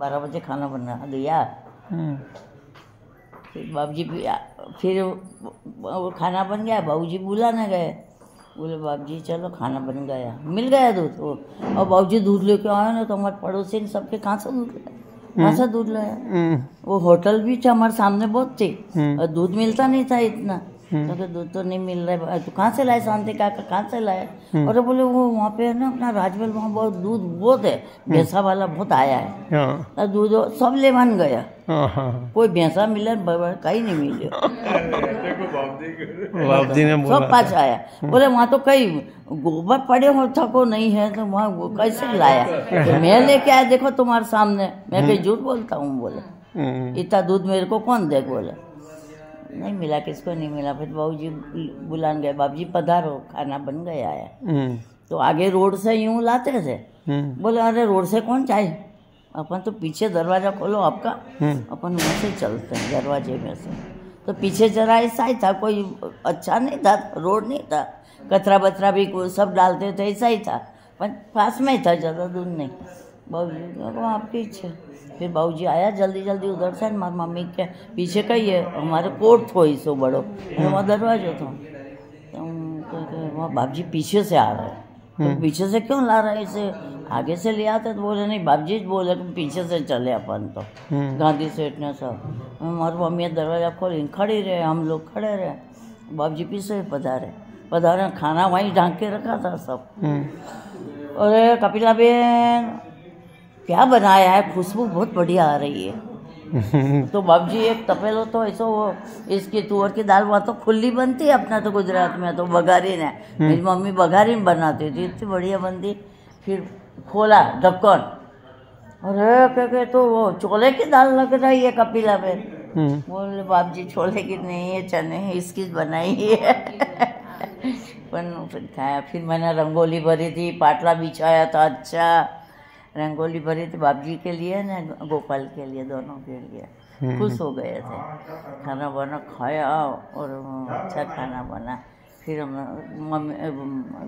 12 बजे खाना बना दिया। फिर बाबूजी फिर वो खाना बन गया, बाबूजी बुलाने गए, बोले बाबूजी चलो खाना बन गया, मिल गया दूध वो। और बाबूजी दूध लेके आए ना तो हमारे पड़ोसी ने सबके कहाँ से दूध लाया, कहाँ से दूध लाया। वो होटल भी था हमारे सामने बहुत थी और दूध मिलता नहीं था इतना, तो दूध तो नहीं मिल रहा है, तो कहाँ से लाए शांति काका, कहाँ से लाए। और बोले वो वहाँ पे है ना अपना राजमहल, वहाँ बहुत दूध बहुत है, भैंसा वाला बहुत आया है, दूध सब ले मन गया, कोई भैंसा मिले कहीं नहीं मिले। सब पास आया, बोले वहाँ तो कई गोबर पड़े हो थको नहीं है, तो वहाँ वो कैसे लाया। तो मैं लेके आया, देखो तुम्हारे सामने, मैं कहीं झूठ बोलता हूँ। बोले इतना दूध मेरे को कौन दे, बोले नहीं मिला, किसको नहीं मिला। फिर बाबूजी बुलाने गए, बाबूजी पधारो खाना बन गया है। तो आगे रोड से यूं लाते थे, बोले अरे रोड से कौन जाए, अपन तो पीछे दरवाजा खोलो आपका, अपन वहाँ से चलते हैं दरवाजे में से। तो पीछे जरा ऐसा ही था, कोई अच्छा नहीं था, रोड नहीं था, कचरा बचरा भी सब डालते थे, ऐसा ही था, पर पास में ही था, ज़्यादा दूर नहीं। बाबूजी वो आपकी इच्छा। फिर बाबूजी आया जल्दी जल्दी उधर से, हमारी मम्मी के पीछे का ही है, हमारे कोर्ट थो इसो बड़ो, वहाँ दरवाजा था, तो वहाँ बाबूजी पीछे से आ रहे हैं। तो पीछे से क्यों ला रहे, इसे आगे से ले आते। तो बोले नहीं, बाबूजी बोले कि पीछे से चले अपन, तो गांधी सेठ ने सब। हमारी मम्मी दरवाजा खोली खड़ी रहे, हम लोग खड़े रहे, बाबूजी पीछे पधारे, खाना वहीं ढांक के रखा था सब। अरे कपिला बेन क्या बनाया है, खुशबू बहुत बढ़िया आ रही है। तो बाबूजी एक तपेलो तो ऐसा वो इसकी तुअर की दाल वहाँ तो खुली बनती है अपना तो गुजरात में, तो बघारी ने, मेरी मम्मी बघारी में बनाती थी, इतनी बढ़िया बनती। फिर खोला ढक्कन, अरे क्या तो वो छोले की दाल लग रही है कपिला में। बोले बाबूजी छोले की नहीं है, चने इसकी बनाई है। फिर खाया। फिर मैंने रंगोली भरी थी, पाटला बिछाया था, अच्छा रंगोली भरी थी बाबूजी के लिए ना गोपाल के लिए, दोनों के लिए। खुश हो गए थे, खाना बना खाया और अच्छा खाना बना। फिर हम मम्मी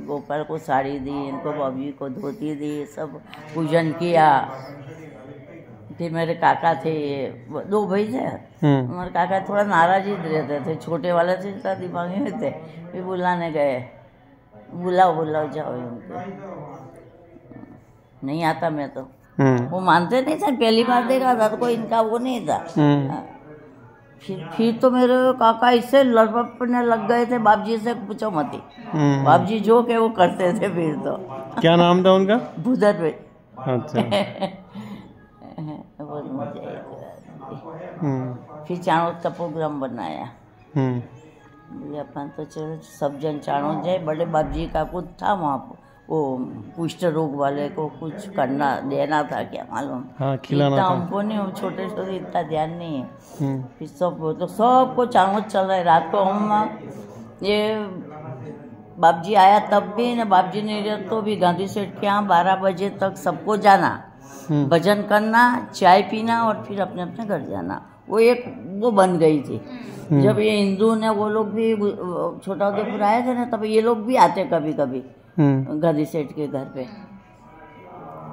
गोपाल को साड़ी दी, इनको बाबूजी को धोती दी, सब पूजन किया। फिर मेरे काका थे, 2 भाई थे, हमारे काका थोड़ा नाराज ही रहते थे, छोटे वाले थे इतना दिमागी में थे। फिर बुलाने गए, बुलाओ जाओ उनको, नहीं आता मैं तो। वो मानते नहीं थे, पहली बार देखा था तो कोई इनका वो नहीं था। फिर तो मेरे काका इससे लड़ने लग गए थे, बाबूजी से पूछो मत ही, बाबूजी जो के वो करते थे। फिर तो क्या नाम था उनका? भूदर भाई। अच्छा। बहुत मजा आई। फिर चाणोद का प्रोग्राम बनाया, बोले अपन तो चलो सब जन चाणोद जाए। बड़े बाबूजी का कुछ था वहाँ, वो कुष्ठ रोग वाले को कुछ करना देना था, क्या मालूम। हाँ, खिलाना था हमको नहीं, छोटे छोटे इतना ध्यान नहीं है। फिर तो सबको चाणोद चल रहा है। रात को हम ये बाबूजी आया तब भी ना, बाबूजी नहीं रहे तो भी गांधी सेठ के यहाँ 12 बजे तक सबको जाना, भजन करना, चाय पीना और फिर अपने अपने घर जाना। वो एक वो बन गई थी। जब ये हिंदू ने वो लोग भी छोटा उदयपुर आए थे ना, तब ये लोग भी आते कभी कभी गांधी सेठ के घर पे,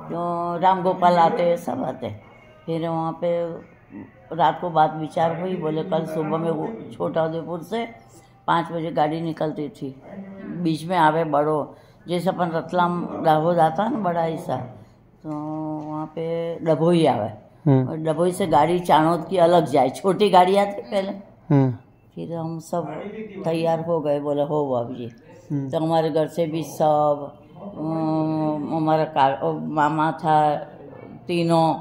तो राम गोपाल आते, सब आते। फिर वहाँ पे रात को बात विचार हुई, बोले कल सुबह में वो छोटा उदयपुर से 5 बजे गाड़ी निकलती थी, बीच में आवे बड़ो, जैसे अपन रतलाम दाहोद आता ना बड़ा हिस्सा, तो वहाँ पे डभोई आवे, और डभोई से गाड़ी चाणोद की अलग जाए, छोटी गाड़ी आती पहले। फिर हम सब तैयार हो गए, बोले हो बाबूजी। तो हमारे घर से भी सब, हमारा मामा था तीनों,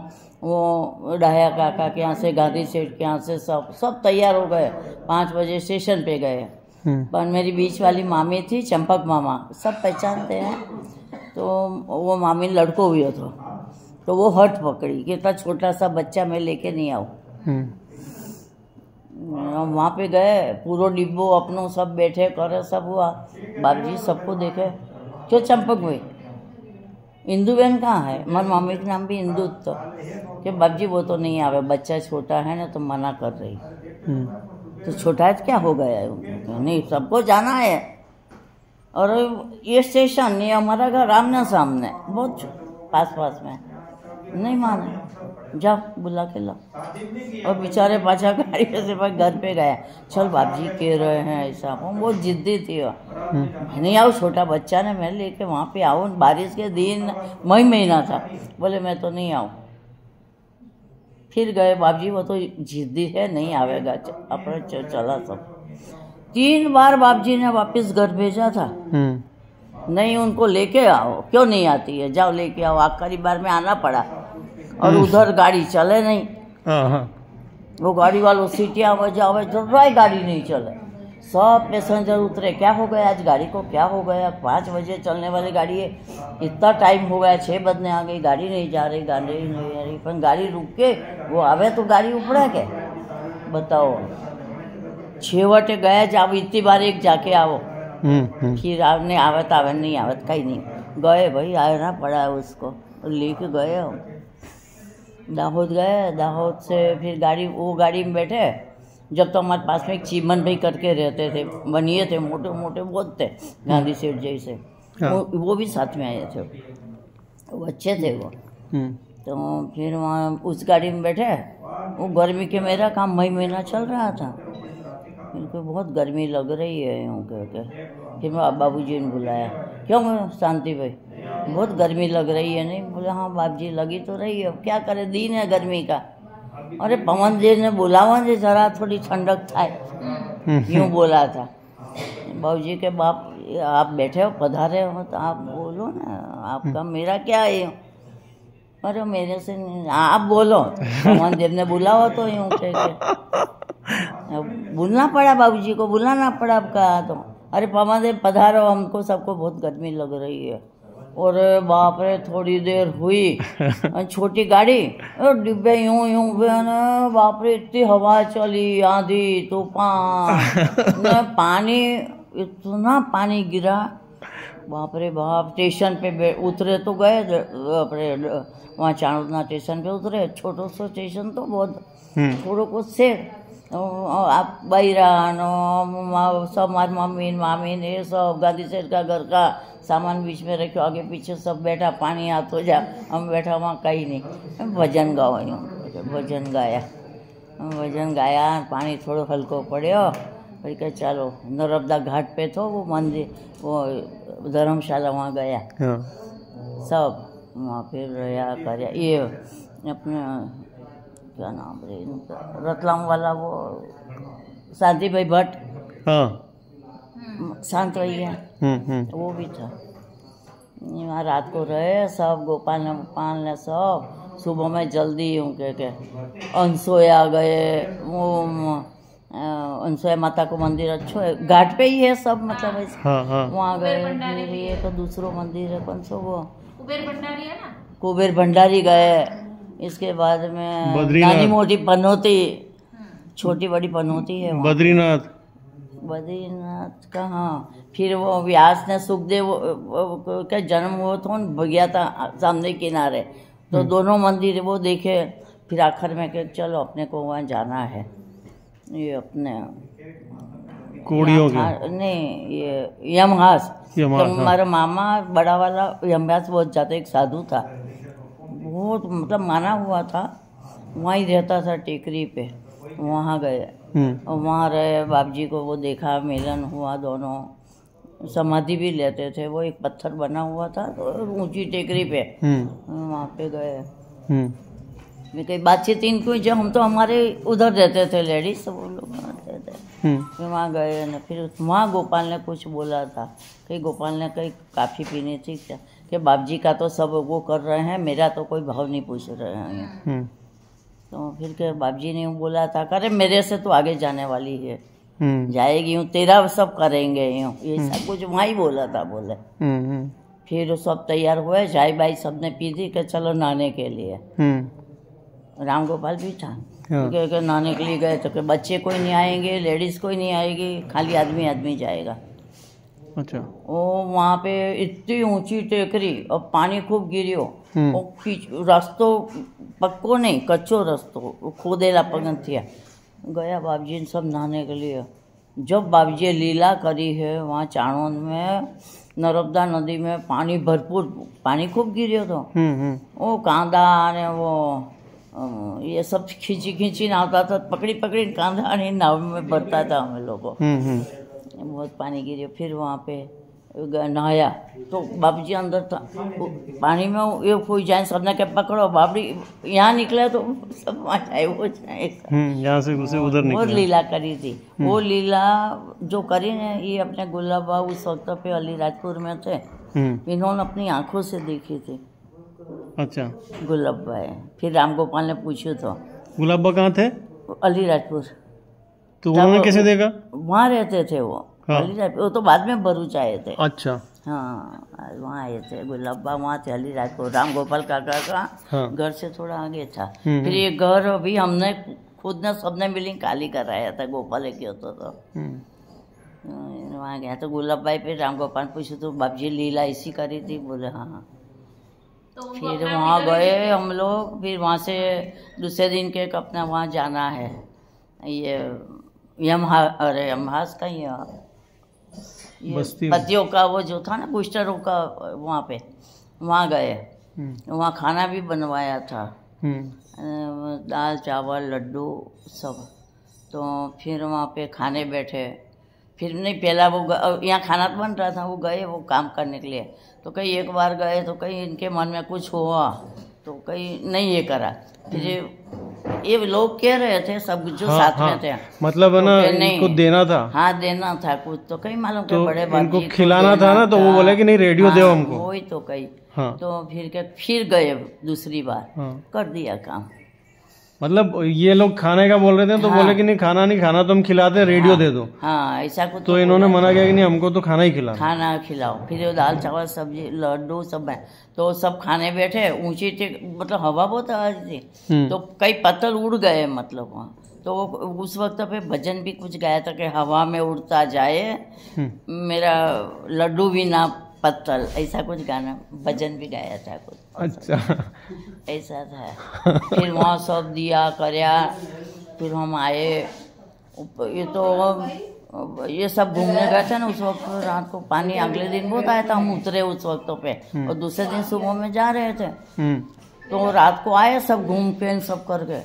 वो डाया काका के यहाँ से, गांधी सेठ के यहाँ से, सब तैयार हो गए। 5 बजे स्टेशन पे गए। पर मेरी बीच वाली मामी थी, चंपक मामा, सब पहचानते हैं, तो वो मामी लड़को हुई तो वो हट पकड़ी कि इतना छोटा सा बच्चा मैं लेके नहीं आऊँ। वहाँ पे गए, पूरा डिब्बो अपनों सब बैठे करे, सब हुआ। बाबूजी सबको देखे, क्यों चंपक हुई, इंदू बहन कहाँ है, हमारी मम्मी के नाम भी इंदू, तो कि बाबूजी वो तो नहीं आवे, बच्चा छोटा है ना, तो मना कर रही। तो छोटा है तो क्या हो गया है, नहीं सबको जाना है। और ये स्टेशन, ये हमारा घर आमने सामने, बहुत पास में, नहीं माने। जाओ बुला के लाओ। और बेचारे पाछा गाड़ी से भाई घर पे गया, चल बाबजी कह रहे हैं ऐसा। वो बहुत जिद्दी थी वो, नहीं आओ, छोटा बच्चा ने, मैं लेके वहाँ पे आओ, बारिश के दिन मई महीना था, बोले मैं तो नहीं आऊँ। फिर गए बाबजी, वो तो जिद्दी है, नहीं आवेगा, अपने चला सब। 3 बार बाबजी ने वापस घर भेजा था, नहीं उनको लेके आओ, क्यों नहीं आती है, जाओ लेके आओ। आखिरी बार में आना पड़ा, और उधर गाड़ी चले नहीं। वो गाड़ी वालों सीटियाँ बजावे, तो गाड़ी नहीं चले, सब पैसेंजर उतरे। क्या हो गया आज गाड़ी को, क्या हो गया, 5 बजे चलने वाली गाड़ी है, इतना टाइम हो गया, 6 बजने आ गई, गाड़ी नहीं जा रही, गाड़ी नहीं आ रही। पर गाड़ी रुक के वो आवे तो गाड़ी उपड़ा के, बताओ। छेवटे गए, जाओ इतनी बार एक जाके आओ, फिर आपने आवत आवत नहीं आवत, कहीं नहीं गए भाई, आना पड़ा उसको, लेके गए हम। दाहोद गए, दाहोद से फिर गाड़ी, वो गाड़ी में बैठे। जब तो हमारे पास में एक चीमन भाई करके रहते थे, बनिए थे, मोटे मोटे बहुत थे, गांधी सेठ जैसे, वो भी साथ में आए थे, वो अच्छे थे वो। तो फिर वहाँ उस गाड़ी में बैठे, वो गर्मी के, मेरा काम मई महीना चल रहा था, इनको बहुत गर्मी लग रही है यूँ कह के। फिर मैं बाबूजी ने बुलाया, क्यों शांति भाई बहुत गर्मी लग रही है, नहीं? बोले हाँ बाबूजी लगी तो रही है, अब क्या करे, दिन है गर्मी का। अरे पवन जी ने बुलावा जी, जरा थोड़ी ठंडक थाए, यूँ बोला था। बाबूजी के बाप, आप बैठे हो, पधारे हो, तो आप बोलो ना, आपका मेरा क्या है। अरे मेरे से नहीं, आप बोलो, पवन देव ने बुलाओ तो यूँ कह के बुलना पड़ा, बाबूजी को बुलाना पड़ा। अब कहा तो, अरे पवन देव पधारो, हमको सबको बहुत गर्मी लग रही है। और बाप रे, थोड़ी देर हुई, छोटी गाड़ी, डिब्बे यूं यूं, बाप रे, इतनी हवा चली, आंधी तूफान, पानी, इतना पानी गिरा, बाप रे बाप। स्टेशन पे उतरे तो गए, अपने वहाँ चाणोदना स्टेशन पे उतरे, छोटो सा स्टेशन तो बहुत थोड़ो कुछ से, आप बहरान सब, हमारी मम्मी मामीन, ये सब गांधी सेठ का घर का सामान बीच में रखो, आगे पीछे सब बैठा, पानी हाथ हो जा, हम बैठा वहाँ, कहीं नहीं। भजन गाओ, भजन गाया, पानी थोड़ो हल्को पड़ो, फिर क्या चलो नर्मदा घाट पे तो वो मंदिर, वो धर्मशाला, वहाँ गया सब, वहाँ फिर रहा कर। ये अपने क्या नाम रे, रतलाम वाला वो शांति भाई भट्ट, शांत भैया, वो भी था। वहाँ रात को रहे सब, गोपाल ने सब। सुबह में जल्दी यूँ कह के अनसोया गए, वो अनसोया माता को मंदिर अच्छो है, घाट पे ही है सब, मतलब ऐसे वहाँ गए। फिर ये तो दूसरो मंदिर है, कौन सो वो, कुबेर भंडारी है ना, कुबेर भंडारी गए। इसके बाद में नानी मोटी पनौती, छोटी बड़ी पनौती है, बद्रीनाथ कहाँ। फिर वो व्यास ने सुखदेव का जन्म हुआ था, गया था सामने किनारे, तो दोनों मंदिर वो देखे। फिर आखिर में कि चलो अपने को वहाँ जाना है, ये अपने कोड़ियों के, नहीं ये यमहास, तो हमारा मामा बड़ा वाला यमहास बहुत जाता, एक साधु था, बहुत मतलब माना हुआ था, वहाँ ही रहता था टेकरी पे, वहाँ गए और वहाँ रहे। बाबूजी को वो देखा, मिलन हुआ, दोनों समाधि भी लेते थे। वो एक पत्थर बना हुआ था तो ऊंची टेकरी पे, वहाँ पे गए। मैं कहीं बातचीत इनको, जब हम तो हमारे उधर रहते थे लेडीज, सब वो लोग रहते थे, फिर वहाँ गए ना। फिर वहाँ गोपाल ने कुछ बोला था, कहीं गोपाल ने कहीं काफ़ी पीनी थी क्या, कि बाबूजी का तो सब वो कर रहे हैं, मेरा तो कोई भाव नहीं पूछ रहे हैं। तो फिर के बाबूजी ने बोला था, करे मेरे से तो आगे जाने वाली है, जाएगी हूँ, तेरा सब करेंगे यूँ, ये सब कुछ वहाँ ही बोला था, बोले। फिर सब तैयार हुए, चाय बाई सबने पी थी कि चलो नहाने के लिए। राम गोपाल भी था, क्योंकि नहाने के लिए गए तो कि बच्चे कोई नहीं आएंगे, लेडीज़ कोई नहीं आएगी, खाली आदमी जाएगा। अच्छा। वो वहाँ पे इतनी ऊंची टेकरी और पानी खूब गिरियो, और रास्तों पक्को नहीं, कच्चो रास्तों, खोदेला पगथिया गया बाबूजी ने सब नहाने के लिए। जब बाबूजी लीला करी है वहाँ चाणोद में, नर्मदा नदी में पानी भरपूर, पानी खूब गिरियो तो वो कांदा ने वो ये सब खींची खींची नहाता था, पकड़ी पकड़ी कांधा नहीं नाव में भरता था हमें लोगों। बहुत पानी गिरे। फिर वहाँ पे नहाया तो बाबूजी अंदर था, पानी में ये कोई जाए, सबने के पकड़ो बाबरी, यहाँ निकले तो सब वहाँ जाए, वो जाए, यहाँ से घुसे उधर निकले। और लीला करी थी। वो लीला जो करी ने, ये अपने गुलाब बाबू उस वक्त पे अलीराजपुर में थे, इन्होंने अपनी आंखों से देखी थी। अच्छा, गुलाब भाई। फिर राम गोपाल ने पूछो तो गुलाब कहाँ थे? अलीराजपुर। तो उन्होंने कैसे देखा? वहाँ रहते थे वो। हाँ। वो तो बाद में भरूच आए थे। अच्छा। हाँ, वहाँ आए थे गुलाबा, वहाँ थे अलीराजपुर। राम गोपाल काका का घर से थोड़ा आगे था। फिर ये घर अभी हमने खुद ने सबने मिली खाली कराया था, गोपाल के होता तो वहाँ गया तो गुलाब भाई पे राम गोपाल पूछे तो बाबूजी लीला ऐसी करी थी, बोले हाँ। तो फिर वहाँ गए हम लोग। फिर वहाँ से दूसरे दिन के अपना वहाँ जाना है, ये यमहास का ये पतियों का वो जो था ना, कुष्ठरोग का, वहाँ पे वहाँ गए। वहाँ खाना भी बनवाया था, दाल चावल लड्डू सब। तो फिर वहाँ पे खाने बैठे। फिर नहीं, पहला वो यहाँ खाना तो बन रहा था, वो गए वो काम करने के लिए। तो कहीं एक बार गए तो कहीं इनके मन में कुछ हुआ तो कहीं नहीं ये करा। फिर ये लोग कह रहे थे सब जो साथ में थे, मतलब है ना, इनको देना था। हाँ, देना था कुछ तो कहीं मालूम तो बड़े इनको खिलाना था ना, तो वो बोले कि नहीं रेडियो दो हमको। वही तो कहीं। तो फिर गए दूसरी बार, कर दिया काम। मतलब ये लोग खाने का बोल रहे थे तो बोले कि नहीं खाना नहीं खाना, तो हम खिलाते हैं, रेडियो दे दो। हाँ, ऐसा कुछ। तो इन्होंने मना किया कि नहीं हमको तो खाना ही खिलाओ, खाना खिलाओ। फिर वो दाल चावल सब्जी लड्डू सब है, तो सब खाने बैठे। ऊंची थी, मतलब हवा बहुत आ रही थी, तो कई पत्थर उड़ गए मतलब वहाँ। तो उस वक्त पे भजन भी कुछ गाया था कि हवा में उड़ता जाए मेरा लड्डू भी ना पत्तल, ऐसा कुछ गाना भजन भी गाया था कुछ। अच्छा, ऐसा था। फिर वहाँ सब दिया करया। फिर हम आए। ये तो ये सब घूमने गए थे ना उस वक्त। रात को पानी अगले दिन बहुत आया था, हम उतरे उस वक्त पे, और दूसरे दिन सुबह में जा रहे थे। तो रात को आए सब घूम के सब करके।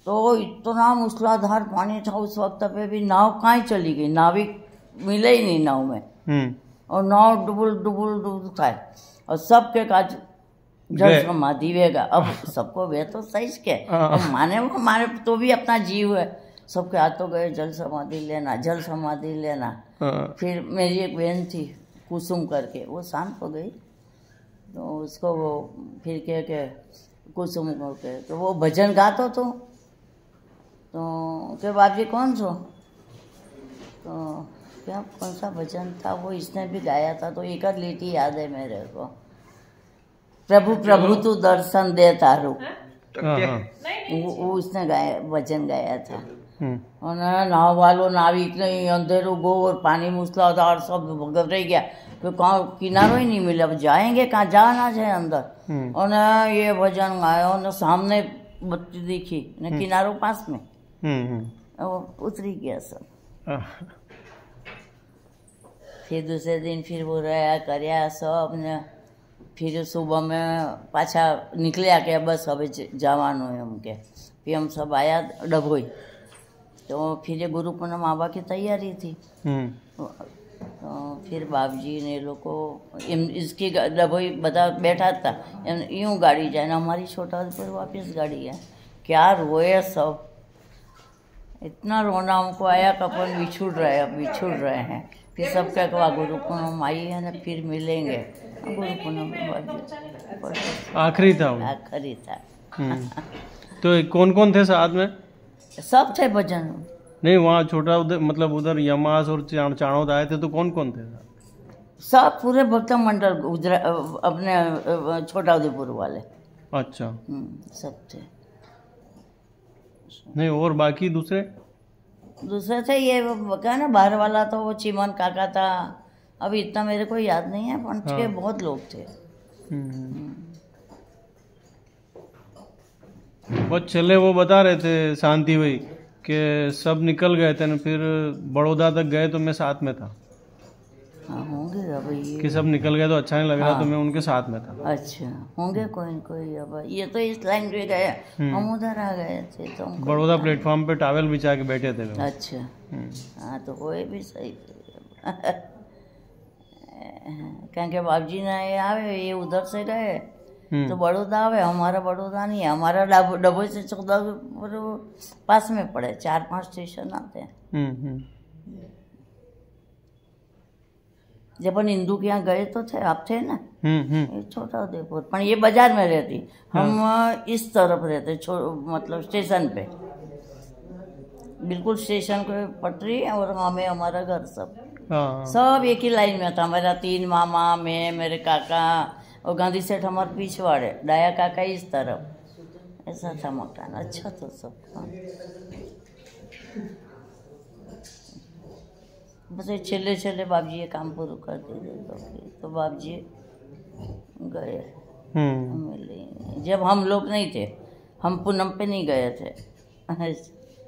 तो इतना मूसलाधार पानी था उस वक्त पे भी, नाव कहाँ चली गई, नाविक मिले ही नहीं नाव में, और नाव डुबुल था। और सबके काज जल समाधि वेगा। अब सबको वे तो सही के, अब माने वो हमारे तो भी अपना जीव है। सबके हाथों गए जल समाधि लेना, जल समाधि लेना। फिर मेरी एक बहन थी कुसुम करके, वो शांत हो गई। तो उसको वो फिर कह के कुसुम करके, तो वो भजन गातो तो के बाबजी कौन सो, तो क्या कौन सा भजन था वो, इसने भी गाया था। तो एक लीटी याद है मेरे को, प्रभु प्रभु तू दर्शन दे तारू। वो उसने गाया, भजन गाया था। और नाव वालों नाविक नहीं, अंधेरो गो और पानी मूसलाधार सब घबराई गया। तो कहाँ किनारो ही नहीं मिला, अब जाएंगे कहाँ, जाना है अंदर। और न ये भजन गाया, और सामने बत्ती दिखी न किनारों पास में, उतरी गया सब। फिर दूसरे दिन फिर वो रहा कर्या सब ने। फिर सुबह में पाछा निकलिया के बस हवे जवान हो उनके। फिर हम सब आया डभोई। तो फिर ये गुरु पूनम आवा की तैयारी थी। तो फिर बाबूजी ने लोग को इसकी डभोई बता बैठा था, यूँ गाड़ी जाए ना, हमारी छोटाउदेपुर वापस गाड़ी है। क्या रोए सब, इतना रोना हमको आया कि अपन बिछुड़ रहे हैं। फिर सब क्या कहा गुरु पूनम आई है ना, फिर मिलेंगे। गुरु पूनम आखिरी था, आखिरी था। तो कौन कौन थे साथ में? सब थे भजन। नहीं, वहाँ छोटा उधर मतलब उधर यमास और चाणोद आए थे, तो कौन कौन थे? सब पूरे भक्त मंडल अपने छोटा उदयपुर वाले। अच्छा, सब थे। नहीं, और बाकी दूसरे थे ये क्या ना, बाहर वाला तो वो चिमन काका था। अभी इतना मेरे को याद नहीं है, पंच के बहुत लोग थे। वो चले, वो बता रहे थे शांति भाई कि सब निकल गए थे ना, फिर बड़ौदा तक गए तो मैं साथ में था। हाँ होंगे अब ये कि सब निकल गए तो अच्छा नहीं लग रहा, तो मैं उनके साथ में था। अच्छा, होंगे कोई न कोई। अब ये तो इस लाइन पे गए, हम उधर आ गए थे तो बड़ौदा प्लेटफॉर्म पे टॉवेल बिछा के बैठे थे लोग। अच्छा, हाँ तो वो भी सही કારણ કે બાપજી ના એ આવે એ ઉધર से गए तो बड़ौदा आवे, हमारा बड़ौदा नहीं है, हमारा डभोई से 14 पास में पड़े, 4-5 स्टेशन आते हैं। जब अपन इंदू के यहाँ गए तो थे, आप थे ना, ये छोटा उदयपुर, पर ये बाजार में रहती, हम इस तरफ रहते, मतलब स्टेशन पे, बिल्कुल स्टेशन पे पटरी, और हमें हमारा घर सब एक ही लाइन में था। मेरा 3 मामा, मैं, मेरे काका और गांधी सेठ हमारे पिछवाड़े, डाया काका इस तरफ, ऐसा था मकान। अच्छा तो सब बस छेले छेले बाबजी ये काम पूरा कर दिए तो बाबजी गए मिले। जब हम लोग नहीं थे, हम पूनम पे नहीं गए थे,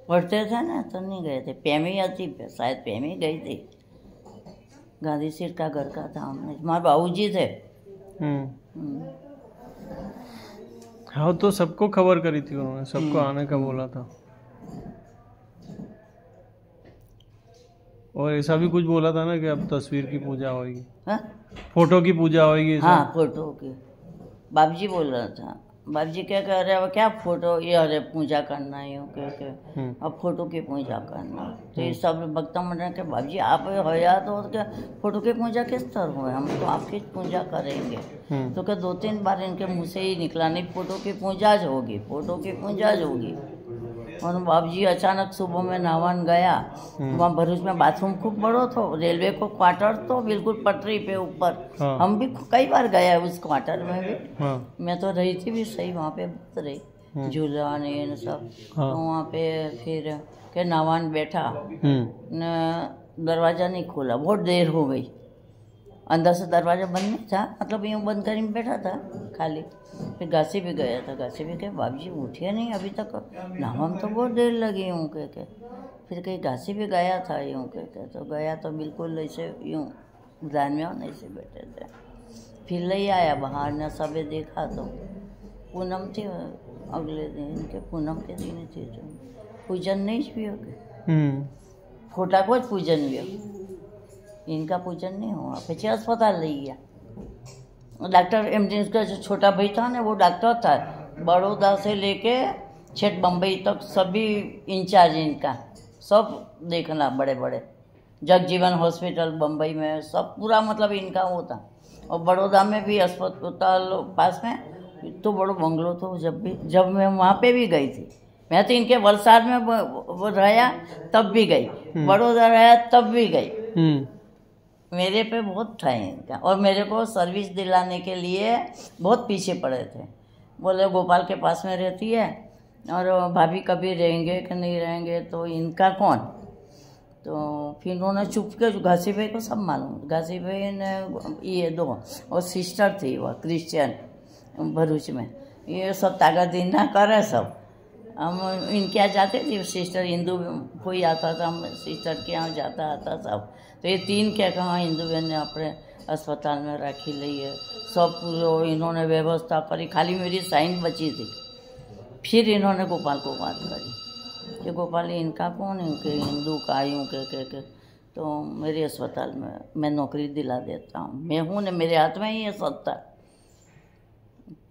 पढ़ते थे ना तो नहीं गए थे। पेमी आती, शायद पेमी गई थी, गांधी सिर का घर का था, हमने, हमारे बाबूजी थे। हाँ तो सबको खबर करी थी उन्होंने, सबको आने का बोला था। और ऐसा भी कुछ बोला था ना कि अब तस्वीर की पूजा होगी, फोटो की पूजा होगी। हाँ फोटो की बाबूजी बोल रहा था। बाबूजी क्या कह रहे, अब क्या फोटो, ये अरे पूजा करना है, अब फोटो की पूजा करना, तो ये सब भक्ता मंडल के बाबूजी आप होया तो क्या फोटो की पूजा किस तरह हुए, हम तो आपकी पूजा करेंगे। तो क्या 2-3 बार इनके मुँह से ही निकला, नहीं फोटो की पूजा होगी, फोटो की पूजा होगी। और बाबूजी अचानक सुबह में नहावन गया, वहाँ भरूच में बाथरूम खूब बड़ो था, रेलवे को क्वार्टर तो बिल्कुल पटरी पे ऊपर, हम भी कई बार गया उस क्वार्टर में भी। मैं तो रही थी भी सही वहाँ पे, बहुत रही, झूला ने सब। तो वहाँ पे फिर के नहावन बैठा, दरवाज़ा नहीं खोला, बहुत देर हो गई, अंदर से दरवाज़ा बंद नहीं था, मतलब यूँ बंद कर बैठा था खाली। फिर घासी भी गया था, घासी भी कहे बाबूजी उठिए नहीं अभी तक, नहावन तो बहुत देर लगी यूँ कह के। फिर कहीं घासी भी गया था यूँ कह के, तो गया तो बिल्कुल ऐसे यूँ ध्यान में ऐसे बैठे थे। फिर ले आया बाहर ने, सबे देखा तो पूनम थी, अगले दिन इनके पूनम के दिन थी, तो पूजन नहीं भी हो गए, फोटा को पूजन भी हो, इनका पूजन नहीं हुआ। फिर अस्पताल ले गया, डॉक्टर एमडी का जो छोटा भाई था ना, वो डॉक्टर था, बड़ौदा से लेके छेठ बम्बई तक सभी इंचार्ज इनका, सब देखना, बड़े बड़े जगजीवन हॉस्पिटल बम्बई में सब पूरा, मतलब इनका वो था। और बड़ौदा में भी अस्पताल पास में तो बड़ो बंगलो तो, जब मैं वहाँ पे भी गई थी, मैं तो इनके वलसाड में वो रहा तब भी गई, बड़ौदा रहा तब भी गई। मेरे पे बहुत था इनका, और मेरे को सर्विस दिलाने के लिए बहुत पीछे पड़े थे। बोले गोपाल के पास में रहती है, और भाभी कभी रहेंगे कि नहीं रहेंगे, तो इनका कौन। तो फिर उन्होंने चुप के, घासी भाई को सब मालूम, घासी भाई ने ये 2 और सिस्टर थी वह क्रिश्चियन भरूच में, ये सब ताकत ना करे सब। हम इनके यहाँ जाते थे, सिस्टर हिंदू कोई आता था, हम सिस्टर के यहाँ जाता आता सब। तो ये 3 क्या कहा हिंदू बहन ने अपने अस्पताल में रखी ली है, सब इन्होंने व्यवस्था करी, खाली मेरी साइन बची थी। फिर इन्होंने गोपाल को बात करी कि गोपाल इनका कौन है, कि हिंदू का यूँ के तो मेरे अस्पताल में मैं नौकरी दिला देता हूँ, मैं हूँ ने, मेरे हाथ में ही है सत्ता।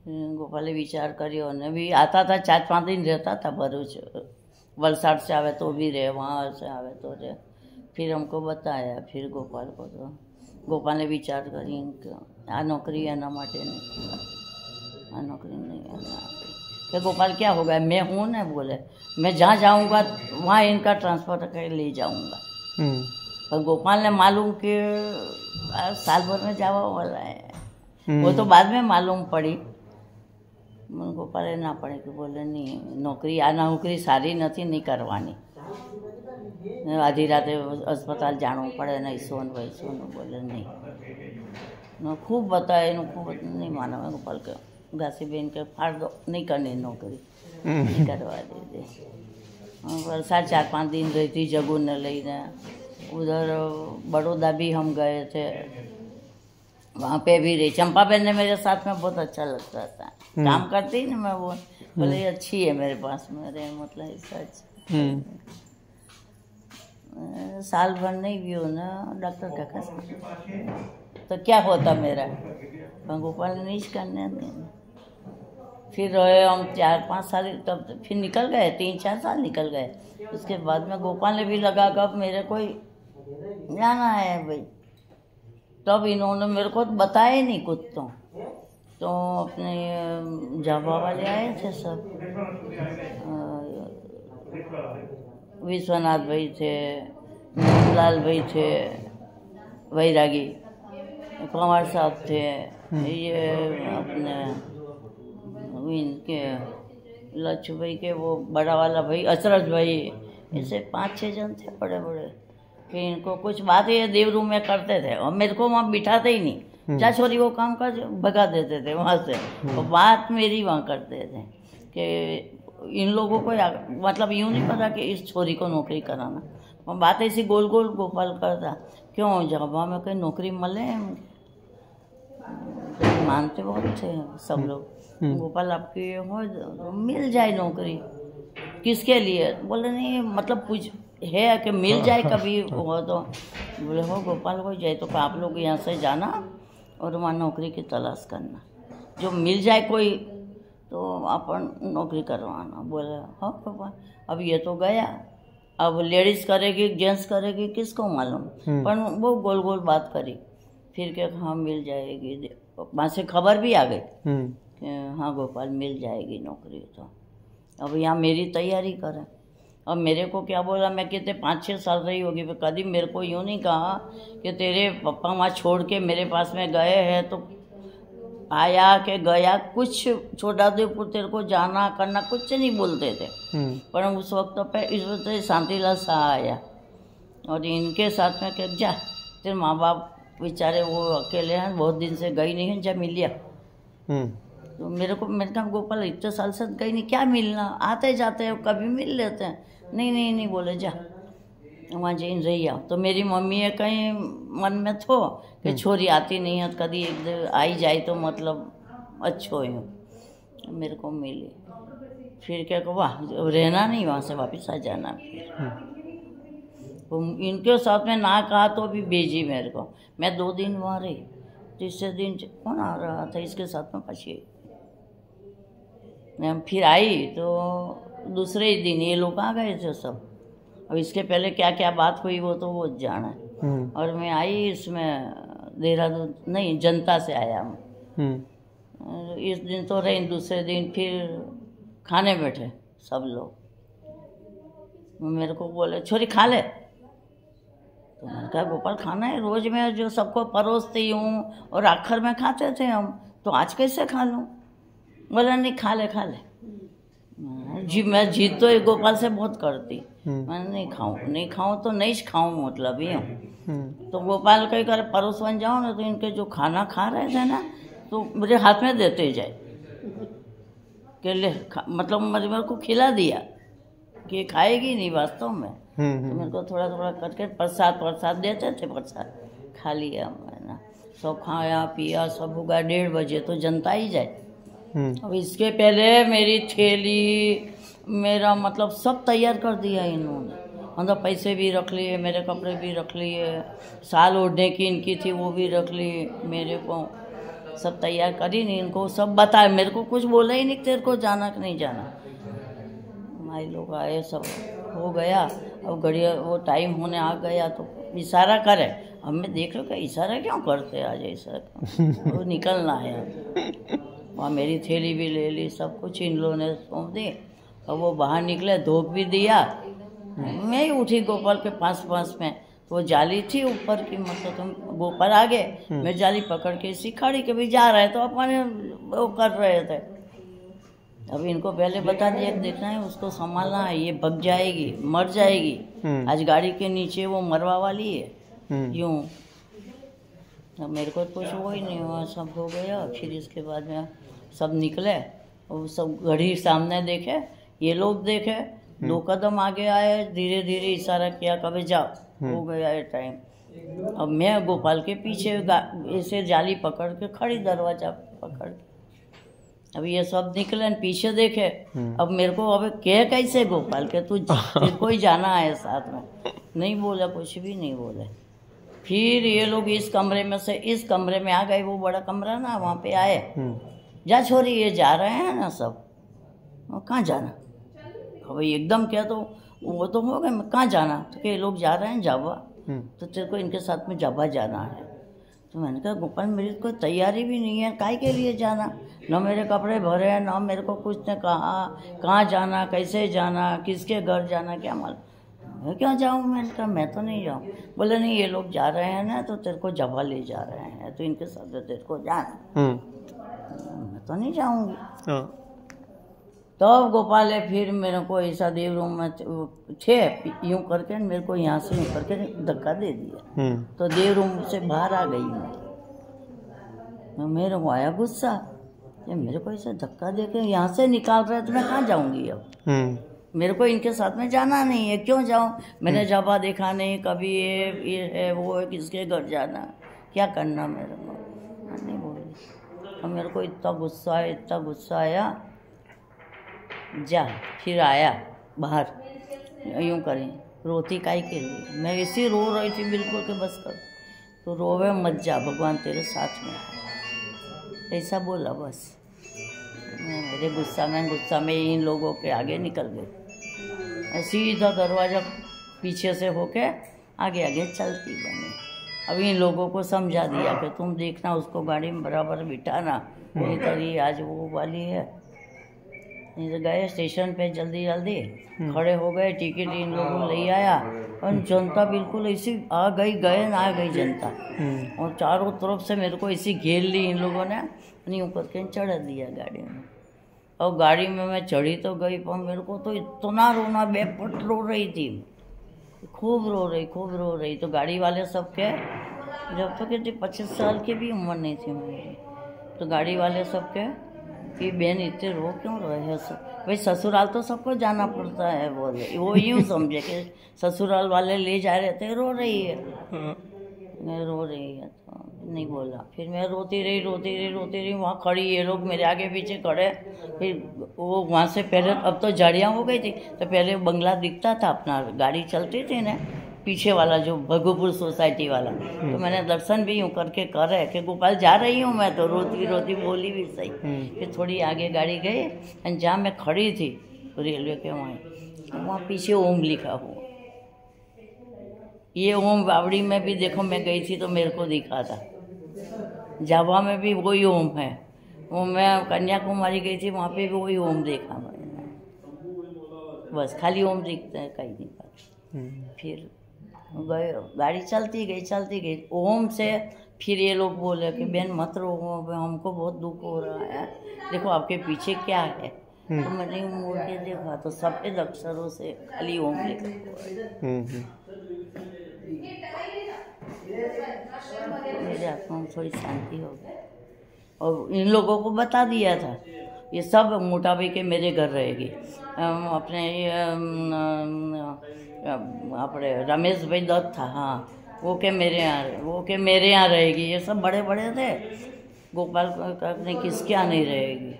गोपाले विचार करियो ने, भी आता था 4-5 दिन रहता था भरूच, वलसाड से आवे तो भी रहे, वहाँ से आवे तो रहे। फिर हमको बताया, फिर गोपाल को, तो गोपाल ने विचार करी आ नौकरी एना माटे नहीं, आ नौकरी नहीं है। फिर गोपाल क्या होगा, मैं हूँ ना, बोले मैं जहाँ जाऊँगा वहाँ इनका ट्रांसफ़र कर ले जाऊँगा। पर गोपाल ने मालूम कि साल भर में जावा वाला है, वो तो बाद में मालूम पड़ी। गोपाल ना पड़े कि बोले नहीं, नौकरी आ नौकरी सारी नहीं करवानी, आधी राते अस्पताल जाना पड़े, नहीं सोन बोले नहीं, खूब बताए, खूब नहीं माना। मैं गोपाल के घासी बहन के फाड़ दो, नहीं करनी नौकरी, नहीं करवा दे। वलसाड 4-5 दिन रही थी, जगू ने लईने। उधर बड़ौदा भी हम गए थे, वहाँ पे भी रही। चंपा बहन ने मेरे साथ में बहुत अच्छा लगता था, काम करती ही ना मैं, वो बोले ये अच्छी है मेरे पास में, अरे मतलब ऐसा अच्छा। साल भर नहीं भी हो ना डॉक्टर का कसम, तो क्या होता मेरा, गोपाल ने नहीं करने देना। फिर रहे हम 4-5 साल, तब फिर निकल गए, 3-4 साल निकल गए। उसके बाद में गोपाल ने भी लगा कब मेरे को जाना है भाई, तब इन्होंने मेरे को बताया नहीं कुछ। तो अपने जावा वाले आए थे सब, विश्वनाथ भाई थे, लाल भाई थे, वैरागी कुमार साहब थे, ये अपने इनके लच्छू भाई के वो बड़ा वाला भाई अचरज भाई, ऐसे 5-6 जन थे बड़े बड़े। फिर इनको कुछ बात ये देवरू में करते थे और मेरे को वहाँ बिठाते ही नहीं, जा छोरी वो काम कर, भगा देते थे वहाँ से। और बात मेरी वहाँ करते थे कि इन लोगों को मतलब यूँ नहीं पता कि इस छोरी को नौकरी कराना। और बात ऐसी गोल गोल गोपाल करता, क्यों जब हमें कहीं नौकरी मिले, मानते बहुत थे सब लोग, गोपाल आपकी हो मिल जाए नौकरी, किसके लिए, बोले नहीं मतलब कुछ है कि मिल जाए कभी हो तो, बोले हो गोपाल हो जाए तो आप लोग यहाँ से जाना और वहाँ नौकरी की तलाश करना, जो मिल जाए कोई तो अपन नौकरी करवाना। बोले हाँ गोपाल, अब ये तो गया, अब लेडीज़ करेगी जेंट्स करेगी किसको मालूम, पर वो गोल गोल बात करी। फिर क्या हाँ मिल जाएगी, वहाँ से खबर भी आ गई कि हाँ गोपाल मिल जाएगी नौकरी। तो अब यहाँ मेरी तैयारी करें। अब मेरे को क्या बोला, मैं कहते 5-6 साल रही होगी, फिर कभी मेरे को यूँ नहीं कहा कि तेरे पापा वहाँ छोड़ के मेरे पास में गए हैं तो आया के गया, कुछ छोटादेवपुर तेरे को जाना करना कुछ नहीं बोलते थे। पर उस वक्त पे इस वक्त शांतिलाल शाह आया और इनके साथ में कह जा, तेरे माँ बाप बेचारे वो अकेले हैं, बहुत दिन से गई नहीं है, जा मिल लिया। तो मेरे कहा गोपाल इतने साल से गई नहीं, क्या मिलना, आते जाते हैं कभी मिल लेते हैं। नहीं बोले जा वहाँ जैन रही आओ। तो मेरी मम्मी है कहीं मन में थो कि छोरी आती नहीं है, कभी एक दिन आई जाए तो मतलब अच्छो हो, मेरे को मिली। फिर क्या वाह रहना नहीं, वहाँ से वापस आ जाना। तो इनके साथ में ना कहा तो भी भेजी मेरे को, मैं 2 दिन वहाँ रही, तीसरे दिन कौन आ रहा था इसके साथ में फंसी। मैं फिर आई तो दूसरे ही दिन ये लोग आ गए थे सब। अब इसके पहले क्या क्या बात हुई वो तो वो जाना है। और मैं आई इसमें देहरादून नहीं जनता से आया हूँ। इस दिन तो रही, दूसरे दिन फिर खाने बैठे सब लोग, मेरे को बोले छोरी खा ले। तो मैंने कहा गोपाल खाना है, रोज मैं जो सबको परोसती हूँ और आखिर में खाते थे हम, तो आज कैसे खा लूँ। बोला नहीं खा ले। जी मैं जीत तो गोपाल से बहुत करती, मैं नहीं खाऊँ तो नहीं खाऊँ, मतलब ये हूँ। तो गोपाल कहीं कर परोस बन जाओ ना, तो इनके जो खाना खा रहे थे ना तो मुझे हाथ में देते जाए कि ले मतलब मेरे को खिला दिया कि खाएगी नहीं वास्तव में। तो मेरे को थोड़ा थोड़ा करके प्रसाद देते थे, प्रसाद खा लिया मैंने, सब खाया पिया, सब होगा 1:30 बजे तो जनता ही जाए। अब इसके पहले मेरी थैली मेरा मतलब सब तैयार कर दिया इन्होंने, अंदर पैसे भी रख लिए, मेरे कपड़े भी रख लिए, साल ओढ़ने की इनकी थी वो भी रख ली, मेरे को सब तैयार करी नहीं, इनको सब बताया, मेरे को कुछ बोला ही नहीं तेरे को जाना कि नहीं जाना। हमारे लोग आए सब हो गया। अब घड़िया वो टाइम होने आ गया तो इशारा करे, अब मैं देख रहा हूँ इशारा क्यों करते आज ऐसा, वो निकलना है। वहाँ मेरी थैली भी ले ली, सब कुछ इन लोगों ने सौंप दी। और वो बाहर निकले, धूप भी दिया, मैं ही उठी गोपाल के पास में, तो वो जाली थी ऊपर की, मतलब तुम गोपाल आ गए, मैं जाली पकड़ के इसी खड़ी के भी जा रहे तो अपने वो कर रहे थे। अब इनको पहले बता दिया कि देखना है उसको संभालना है, ये भग जाएगी मर जाएगी, आज गाड़ी के नीचे वो मरवा वाली है यूँ। अब मेरे को कुछ वो ही नहीं हुआ, सब हो गया। फिर इसके बाद में सब निकले और सब घड़ी सामने देखे, ये लोग देखे, 2 कदम आगे आए, धीरे धीरे इशारा किया कभी जाओ, हो गया ये टाइम। अब मैं गोपाल के पीछे ऐसे जाली पकड़ के खड़ी, दरवाजा पकड़ के। अब ये सब निकले पीछे देखे। अब मेरे को अब कह कैसे गोपाल के तू कोई जाना है साथ में, नहीं बोला, कुछ भी नहीं बोले। फिर ये लोग इस कमरे में से इस कमरे में आ गए, वो बड़ा कमरा ना, वहाँ पे आए। जा छोरी, ये जा रहे हैं ना सब, कहाँ जाना? अब एकदम क्या, तो वो तो हो गए, कहाँ जाना? तो ये लोग जा रहे हैं जावा, तो तेरे को इनके साथ में जावा जाना है। तो मैंने कहा गोपाल मेरी कोई तैयारी भी नहीं है, काहे के लिए जाना? ना मेरे कपड़े भरे हैं, ना मेरे को कुछ ने कहा कहाँ जाना, कैसे जाना, किसके घर जाना, क्या मालूम। मैं क्यों जाऊँ? मैंने कहा मैं तो नहीं जाऊँ। बोले नहीं, ये लोग जा रहे हैं ना, तो तेरे को जावा ले जा रहे हैं, तो इनके साथ में तेरे को जाना। मैं तो नहीं जाऊँगी। तब गोपाल है फिर मेरे को ऐसा देव रूम में थे, यूं करके मेरे को यहाँ से यूं करके धक्का दे दिया। तो देव रूम से बाहर आ गई मैं। मेरे को आया गुस्सा, ये मेरे को ऐसे धक्का दे के यहाँ से निकाल रहे, तो मैं कहाँ जाऊँगी अब? मेरे को इनके साथ में जाना नहीं है, क्यों जाऊँ? मैंने जावा देखा नहीं कभी, ये है वो है, किसके घर जाना, क्या करना मेरे को? नहीं बोली। और मेरे को इतना गुस्सा आया, इतना गुस्सा आया, जा। फिर आया बाहर, यूँ करें, रोती काहे के लिए? मैं ऐसी रो रही थी बिल्कुल कि बस कर, तो रोवे मत जा, भगवान तेरे साथ में, ऐसा बोला बस। मैं मेरे गुस्सा में इन लोगों के आगे निकल गई, सीधा दरवाज़ा पीछे से होके आगे आगे चलती बनी। अब इन लोगों को समझा दिया कि तुम देखना, उसको गाड़ी में बराबर बिठाना, नहीं तो ये आज वो वाली है। गए स्टेशन पे, जल्दी जल्दी खड़े हो गए, टिकट इन लोगों ले आया, और जनता बिल्कुल ऐसी आ गई, आ गई जनता, और चारों तरफ से मेरे को ऐसी घेर ली इन लोगों ने, नहीं ऊपर के चढ़ा दिया गाड़ी में। और गाड़ी में मैं चढ़ी तो गई, पर मेरे को तो इतना रोना, बेपट रो रही थी, खूब रो रही। तो गाड़ी वाले सब के, जब तक तो 25 साल की भी उम्र नहीं थी मेरी, तो गाड़ी वाले सब के कि बहन इतने रो क्यों रहे हो? भाई ससुराल तो सबको जाना पड़ता है, बोले। वो यूँ समझे कि ससुराल वाले ले जा रहे थे, रो रही है। मैं रो रही है तो नहीं बोला। फिर मैं रोती रही वहाँ खड़ी, ये लोग मेरे आगे पीछे खड़े। फिर वो वहाँ से पहले, अब तो झाड़ियाँ हो गई थी, तो पहले बंगला दिखता था अपना, गाड़ी चलती थी ना पीछे वाला, जो भगोपुर सोसाइटी वाला। तो मैंने दर्शन भी यूँ करके करे कि गोपाल जा रही हूँ मैं, तो रोती बोली भी सही। फिर थोड़ी आगे गाड़ी गई, और जहाँ मैं खड़ी थी रेलवे के वहाँ पीछे ओम लिखा हुआ। ये ओम बावड़ी में भी देखो, मैं गई थी तो मेरे को दिखा था, जावा में भी वही ओम है। वो मैं कन्याकुमारी गई थी, वहाँ पे भी वही ओम देखा मैंने, बस खाली ओम दिखते हैं, कहीं नहीं पाते। फिर गए, गाड़ी चलती गई ओम से। फिर ये लोग बोले कि बहन मत रो, हमको बहुत दुख हो रहा है, देखो आपके पीछे क्या है। तो मैंने मुड़ के देखा तो सफेद अक्षरों से खाली ओम लिखा हुआ है। मेरे आत्मा में थोड़ी शांति हो गई। और इन लोगों को बता दिया था, ये सब मोटाबे के मेरे घर रहेगी। अपने रमेश भाई दत्त था, हाँ, वो के मेरे यहाँ रहेगी। ये सब बड़े बड़े थे। गोपाल ने किसके यहाँ नहीं रहेगी?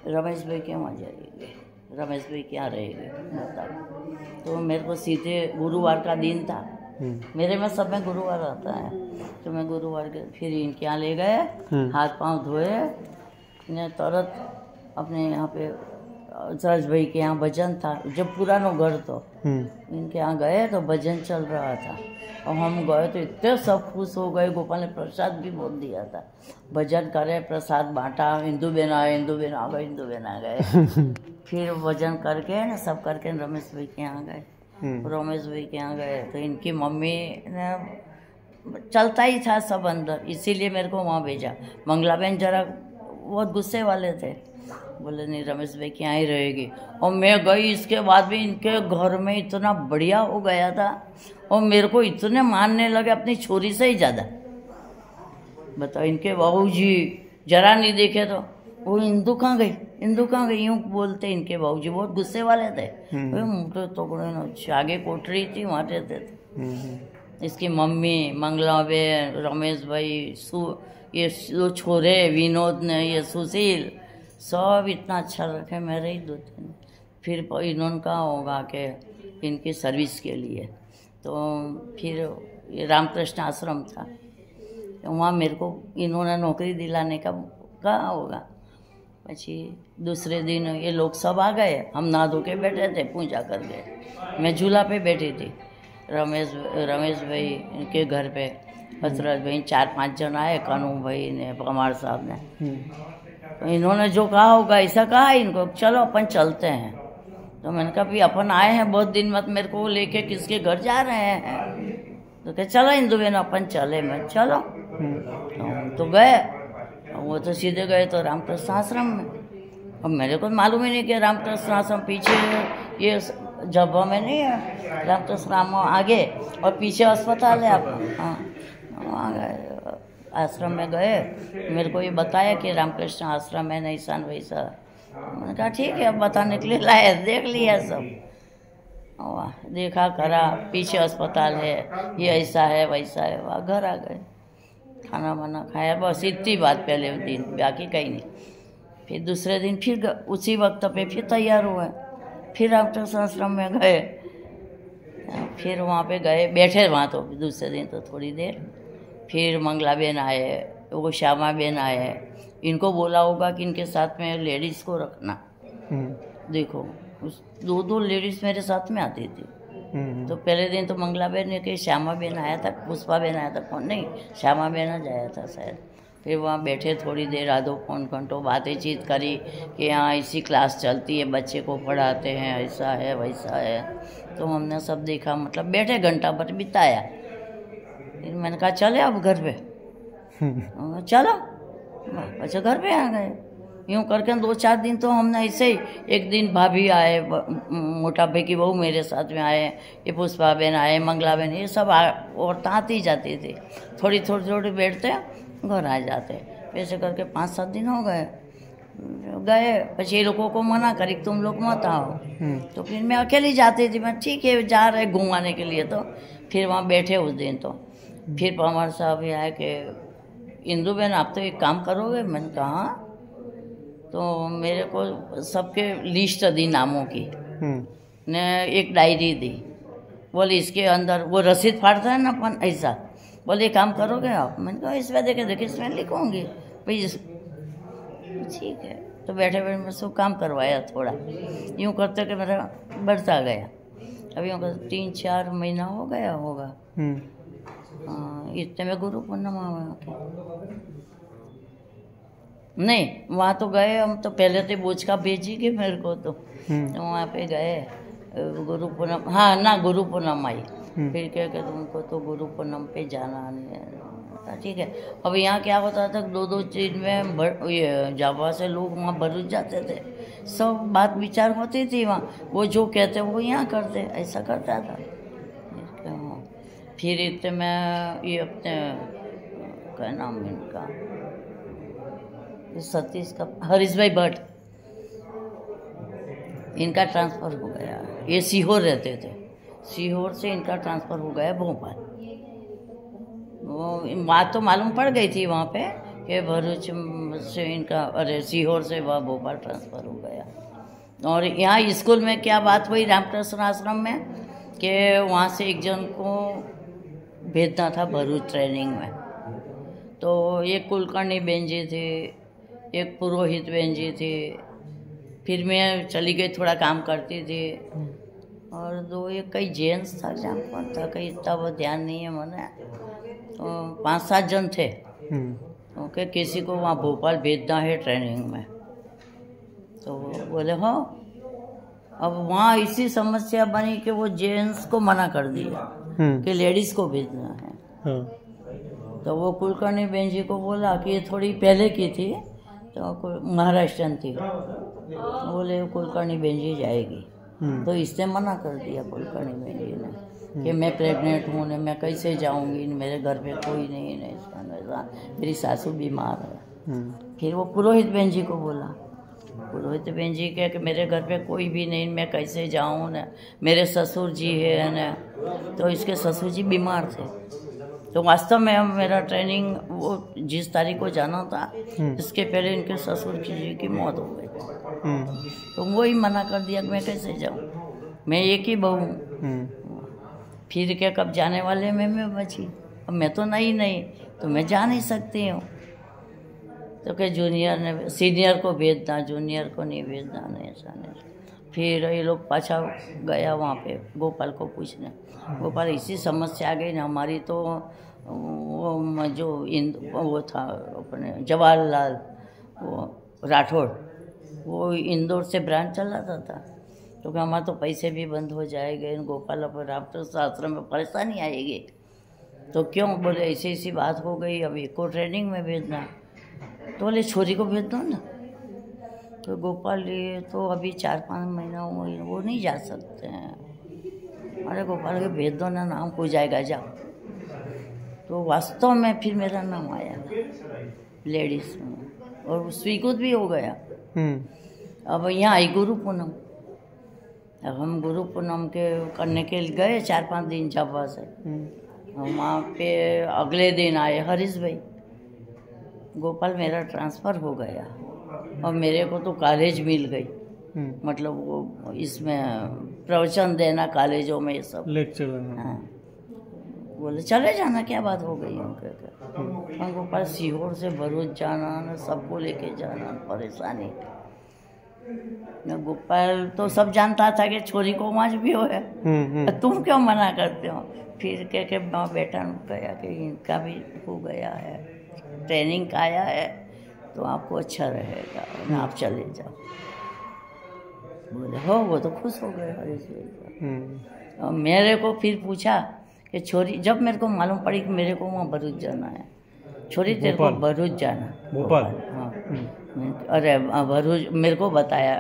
रमेश भाई के वहाँ जाएगी, रमेश भाई क्या रहेगी बताओ। तो मेरे को सीधे गुरुवार का दिन था, मेरे में सब में गुरुवार आता है, तो मैं गुरुवार के फिर इनके यहाँ ले गए, हाथ पांव धोए, इन्हें तुरंत अपने यहाँ पे सरज भाई के यहाँ भजन था, जब पुराना घर तो इनके यहाँ गए तो भजन चल रहा था, और हम गए तो इतने सब खुश हो गए। गोपाल ने प्रसाद भी बहुत दिया था, भजन करे, प्रसाद बांटा, हिंदू बहन आ गए। फिर भजन करके ना सब करके रमेश भाई के यहाँ गए। रमेश भाई के यहाँ गए तो इनकी मम्मी ने, चलता ही था सब अंदर, इसीलिए मेरे को वहाँ भेजा। मंगला बहन जरा बहुत गुस्से वाले थे, बोले नहीं रमेश भाई के यहाँ ही रहेगी। और मैं गई, इसके बाद भी इनके घर में इतना बढ़िया हो गया था, और मेरे को इतने मानने लगे अपनी छोरी से ही ज़्यादा। बताओ, इनके बाबूजी जरा नहीं देखे तो वो हिंदू कहाँ गई यूँ बोलते। इनके बाबूजी बहुत गुस्से वाले थे, मोटे तोड़े, आगे कोठरी थी, वहाँ रहते थे। इसकी मम्मी, मंगला बहन, रमेश भाई, ये दो छोरे, विनोद ने, ये सुशील, सब इतना अच्छा रखे मेरे ही 2-3। फिर इन्होंने कहा होगा कि इनकी सर्विस के लिए, तो फिर ये रामकृष्ण आश्रम था, तो वहाँ मेरे को इन्होंने नौकरी दिलाने का कहा होगा। पची दूसरे दिन ये लोग सब आ गए, हम नहा धो के बैठे थे, पूजा कर गए। मैं झूला पे बैठी थी, रमेश भाई के घर पे, हसरत भाई, 4-5 जन आए, कानू भाई ने, पमार साहब ने। तो इन्होंने जो कहा होगा ऐसा कहा इनको, चलो अपन चलते हैं। तो मैंने कहा भाई अपन आए हैं बहुत दिन, मत मेरे को लेके किसके घर जा रहे हैं। तो कहे चलो इंदु बहन अपन चले। मैं चलो, तो गए। वो तो सीधे गए तो रामकृष्ण आश्रम में। अब मेरे को मालूम ही नहीं कि रामकृष्ण आश्रम पीछे ये जब्बा में नहीं है, रामकृष्ण आश्रम आगे और पीछे अस्पताल है आपका। हाँ, वहाँ गए, आश्रम में गए, मेरे को ये बताया कि रामकृष्ण आश्रम है निशान वैसा। मैंने कहा ठीक है, अब बताने के लिए लाए, देख लिया सब। वाह, देखा करा, पीछे अस्पताल है, ये ऐसा है वैसा है। वहाँ घर आ गए, खाना वाना खाया, बस इतनी बात पहले दिन, बाकी कहीं नहीं। फिर दूसरे दिन फिर उसी वक्त पे फिर तैयार हुए, फिर रामकृष्ण आश्रम में गए। फिर वहाँ पे गए, बैठे वहाँ तो दूसरे दिन तो थोड़ी देर। फिर मंगला बहन आए, वो श्यामा बहन आए। इनको बोला होगा कि इनके साथ में लेडीज़ को रखना। देखो, उस 2 लेडीज़ मेरे साथ में आती थी। तो पहले दिन तो मंगला बहन ने कि श्यामा बहन आया था, पुष्पा बहन आया था, कौन नहीं, श्यामा बहन जाया था शायद। फिर वहाँ बैठे थोड़ी देर, आधो पौन घंटों बातें चीत करी कि यहाँ इसी क्लास चलती है, बच्चे को पढ़ाते हैं, ऐसा है वैसा है। तो हमने सब देखा, मतलब बैठे घंटा भर बिताया। फिर मैंने कहा चले अब घर पे। चलो, अच्छा घर पे आ गए। यूँ करके 2-4 दिन तो हमने ऐसे ही, एक दिन भाभी आए, मोटा भाई की बहू मेरे साथ में आए, ये पुष्पा बहन आए, मंगला बहन, ये सब औरतें आती जाती थी, थोड़ी बैठते घर आ जाते। ऐसे करके 5-7 दिन हो गए। પછી ये लोगों को मना करी तुम लोग मत आओ। तो फिर मैं अकेली जाती थी। मैं ठीक है, जा रहे घुमाने के लिए। तो फिर वहाँ बैठे उस दिन। तो फिर पवार साहब ये आए कि इंदु बहन आप तो एक काम करोगे। मैंने कहा तो मेरे को सबके लिस्ट दी नामों की, ने एक डायरी दी। बोले इसके अंदर वो रसीद फाड़ता है ना अपन, ऐसा। बोले काम करोगे आप। मैंने कहा इसमें देखिए इसमें लिखूँगी भाई। ठीक है। तो बैठे बैठे मैं सब काम करवाया थोड़ा, यूँ करते कि मेरा बढ़ता गया। अभी यूँ 3-4 महीना हो गया होगा। इतने में गुरु पूर्णिमा नहीं, वहाँ तो गए हम। तो पहले तो बोझ का भेजी के मेरे को। तो वहाँ पे गए गुरु पूनम, हाँ ना गुरु पूनम आई। फिर क्या कहते तुमको तो गुरु पूनम पे जाना नहीं है। ठीक है। अब यहाँ क्या होता था, 2-2 चीज में ये जावा से लोग वहाँ भरूच जाते थे, सब बात विचार होती थी वहाँ। वो जो कहते वो यहाँ करते, ऐसा करता था। फिर इतने में ये अपने क्या नाम इनका, सतीश का, हरीश भाई भट्ट, इनका ट्रांसफ़र हो गया। ये सीहोर रहते थे, सीहोर से इनका ट्रांसफ़र हो गया भोपाल। वो बात तो मालूम पड़ गई थी वहाँ पे कि भरूच से इनका, अरे सीहोर से वह भोपाल ट्रांसफ़र हो गया। और यहाँ स्कूल में क्या बात हुई रामकृष्ण आश्रम में कि वहाँ से एक जन को भेजना था भरूच ट्रेनिंग में। तो एक कुलकर्णी बहन जी थी, एक पुरोहित बहन जी थी। फिर मैं चली गई, थोड़ा काम करती थी। और 2 एक कई जेंट्स था, जहाँ कौन था कहीं इतना वो ध्यान नहीं है मैंने। तो 5-7 जन थे। ओके, किसी को वहाँ भोपाल भेजना है ट्रेनिंग में। तो बोले हाँ। अब वहाँ इसी समस्या बनी कि वो जेंट्स को मना कर दिया कि लेडीज़ को भेजना है। तो वो कुलकर्णी बहन जी को बोला कि ये थोड़ी पहले की थी, तो महाराष्ट्रन थी। बोले कुलकर्णी बहन जी जाएगी। तो इसने मना कर दिया कुलकर्णी बहन जी ने कि मैं प्रेग्नेंट हूँ, ने मैं कैसे जाऊँगी, मेरे घर पे कोई नहीं है, मेरी सासू बीमार है। फिर वो पुरोहित बहन जी को बोला पुरोहित बहन जी कहे कि मेरे घर पे कोई भी नहीं, मैं कैसे जाऊँ न, मेरे ससुर जी है न, तो इसके ससुर जी बीमार थे। तो वास्तव में हम मेरा ट्रेनिंग वो जिस तारीख को जाना था इसके पहले इनके ससुर जी की मौत हो गई। तो वो ही मना कर दिया कि मैं कैसे जाऊँ, मैं एक ही बहू हूँ। फिर क्या कब जाने वाले में मैं बची, अब मैं तो नहीं तो मैं जा नहीं सकती हूँ। तो क्या जूनियर ने सीनियर को भेजना, जूनियर को नहीं भेजना, नहीं ऐसा नहीं। फिर ये लोग पाछा गया वहाँ पे गोपाल को पूछने। गोपाल इसी समस्या आ गई ना हमारी, तो वो जो वो था अपने जवाहरलाल वो राठौड़, वो इंदौर से ब्रांच चलाता था। तो क्या हमारे तो पैसे भी बंद हो जाएंगे, गोपाल अब रामकृष्ण आश्रम में परेशानी आएगी। तो क्यों, बोले ऐसी बात हो गई, अब एक को ट्रेनिंग में भेजना। तो बोले छोरी को भेज दो ना। तो गोपाल ये तो अभी 4-5 महीना हुए, वो नहीं जा सकते हैं। अरे गोपाल के भेज दो ना, नाम हो जाएगा, जाओ। तो वास्तव में फिर मेरा नाम आया लेडीज में, और स्वीकृत भी हो गया। अब यहाँ आई गुरु पूनम। अब हम गुरु पूनम के करने के लिए गए 4-5 दिन झाबा से। वहाँ पे अगले दिन आए हरीश भाई, गोपाल मेरा ट्रांसफ़र हो गया और मेरे को तो कॉलेज मिल गई। मतलब वो इसमें प्रवचन देना कॉलेजों में, ये सब लेक्चर देना। हाँ, बोले चले जाना, क्या बात हो गई उनके। हम गोपाल सीहोर से भरूच जाना न, सबको लेके जाना, परेशानी न। गोपाल तो सब जानता था कि छोरी को वहाँ भी हो है, तुम क्यों मना करते हो। फिर कह के बेटा ने कहा कि इनका भी हो गया है, ट्रेनिंग का आया है, तो आपको अच्छा रहेगा, आप चले जाओ। बोले हो, वो तो खुश हो गए हरीश भाई। और मेरे को फिर पूछा कि छोरी, जब मेरे को मालूम पड़ी कि मेरे को वहाँ भरूच जाना है, छोरी तेरे को भरूच जाना, भोपाल। हाँ, अरे भरूच मेरे को बताया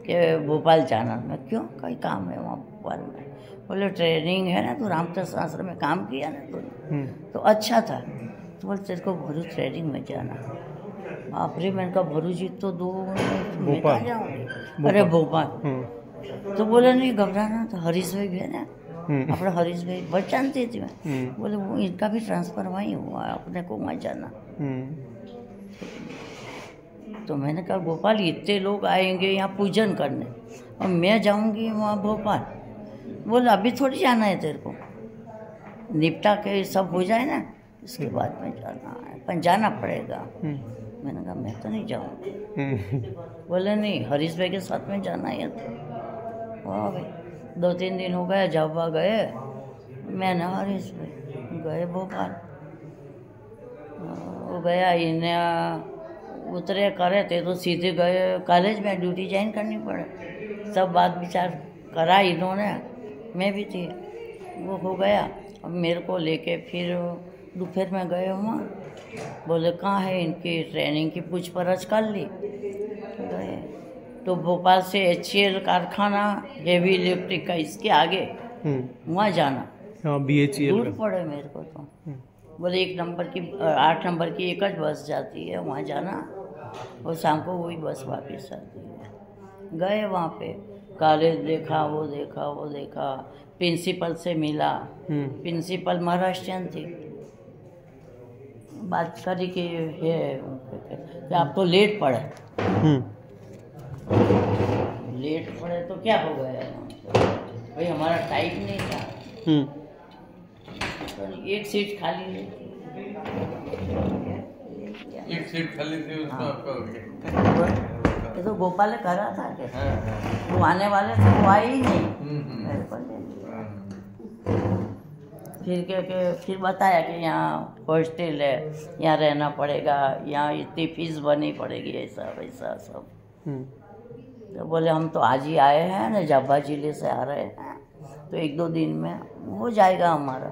कि भोपाल जाना। मैं क्यों, कोई काम है वहाँ भोपाल में। बोले ट्रेनिंग है ना, तो रामकृष्ण आश्रम में काम किया ना तूने, तो अच्छा था। तो बोले तेरे को भरूच ट्रेनिंग में जाना। बाप रे, मैंने कहा भरूच ही तो दूर, मैं कहाँ जाऊँगी। अरे भोपाल। तो बोले नहीं घबराना, तो हरीश भाई है ना, अपना हरीश भाई बस जानती थी मैं। बोले वो इनका भी ट्रांसफ़र वहीं हुआ, अपने को वहाँ जाना। तो मैंने कहा गोपाल इतने लोग आएंगे यहाँ पूजन करने और मैं जाऊँगी वहाँ भोपाल। बोले अभी थोड़ी जाना है तेरे को, निपटा के सब हो जाए ना, इसके बाद में जाना है, पर जाना पड़ेगा। मैंने कहा मैं तो नहीं जाऊँगी। बोले नहीं, हरीश भाई के साथ में जाना है। तो वाह भाई, 2-3 दिन हो गए, झाबा गए, मैंने हरीश भाई गए भोपाल। वो गया, इन्हें उतरे करे थे तो सीधे गए कॉलेज में, ड्यूटी ज्वाइन करनी पड़े। सब बात विचार करा इन्होंने, मैं भी थी, वो हो गया। अब मेरे को लेके फिर दोपहर में गए वहाँ। बोले कहाँ है, इनकी ट्रेनिंग की पूछपरछ कर ली। तो गए तो भोपाल से HCL कारखाना हेवी इलेक्ट्रिक का, इसके आगे वहाँ जाना, BHEL दूर पड़े मेरे को। तो बोले 8 नंबर की एक बस जाती है, वहाँ जाना, और शाम को वही बस वापस आती है। गए वहाँ पे, कॉलेज देखा, वो देखा, प्रिंसिपल से मिला। प्रिंसिपल महाराष्ट्रियन थी। बात करी कि है कि आप तो लेट पड़े। लेट पड़े तो क्या हो गया भाई, हमारा टाइम नहीं था। तो एक सीट खाली नहीं थी, एक सीट खाली थी, उसमें आपका हो गया। ये तो गोपाल ने करा था कि वो आने वाले थे, वो आए ही नहीं, मेरे को ले लिया। फिर बताया कि यहाँ हॉस्टल है, यहाँ रहना पड़ेगा, यहाँ इतनी फीस भरनी पड़ेगी, ऐसा वैसा सब। तो बोले हम तो आज ही आए हैं ना, झाबा जिले से आ रहे हैं, तो 1-2 दिन में हो जाएगा हमारा।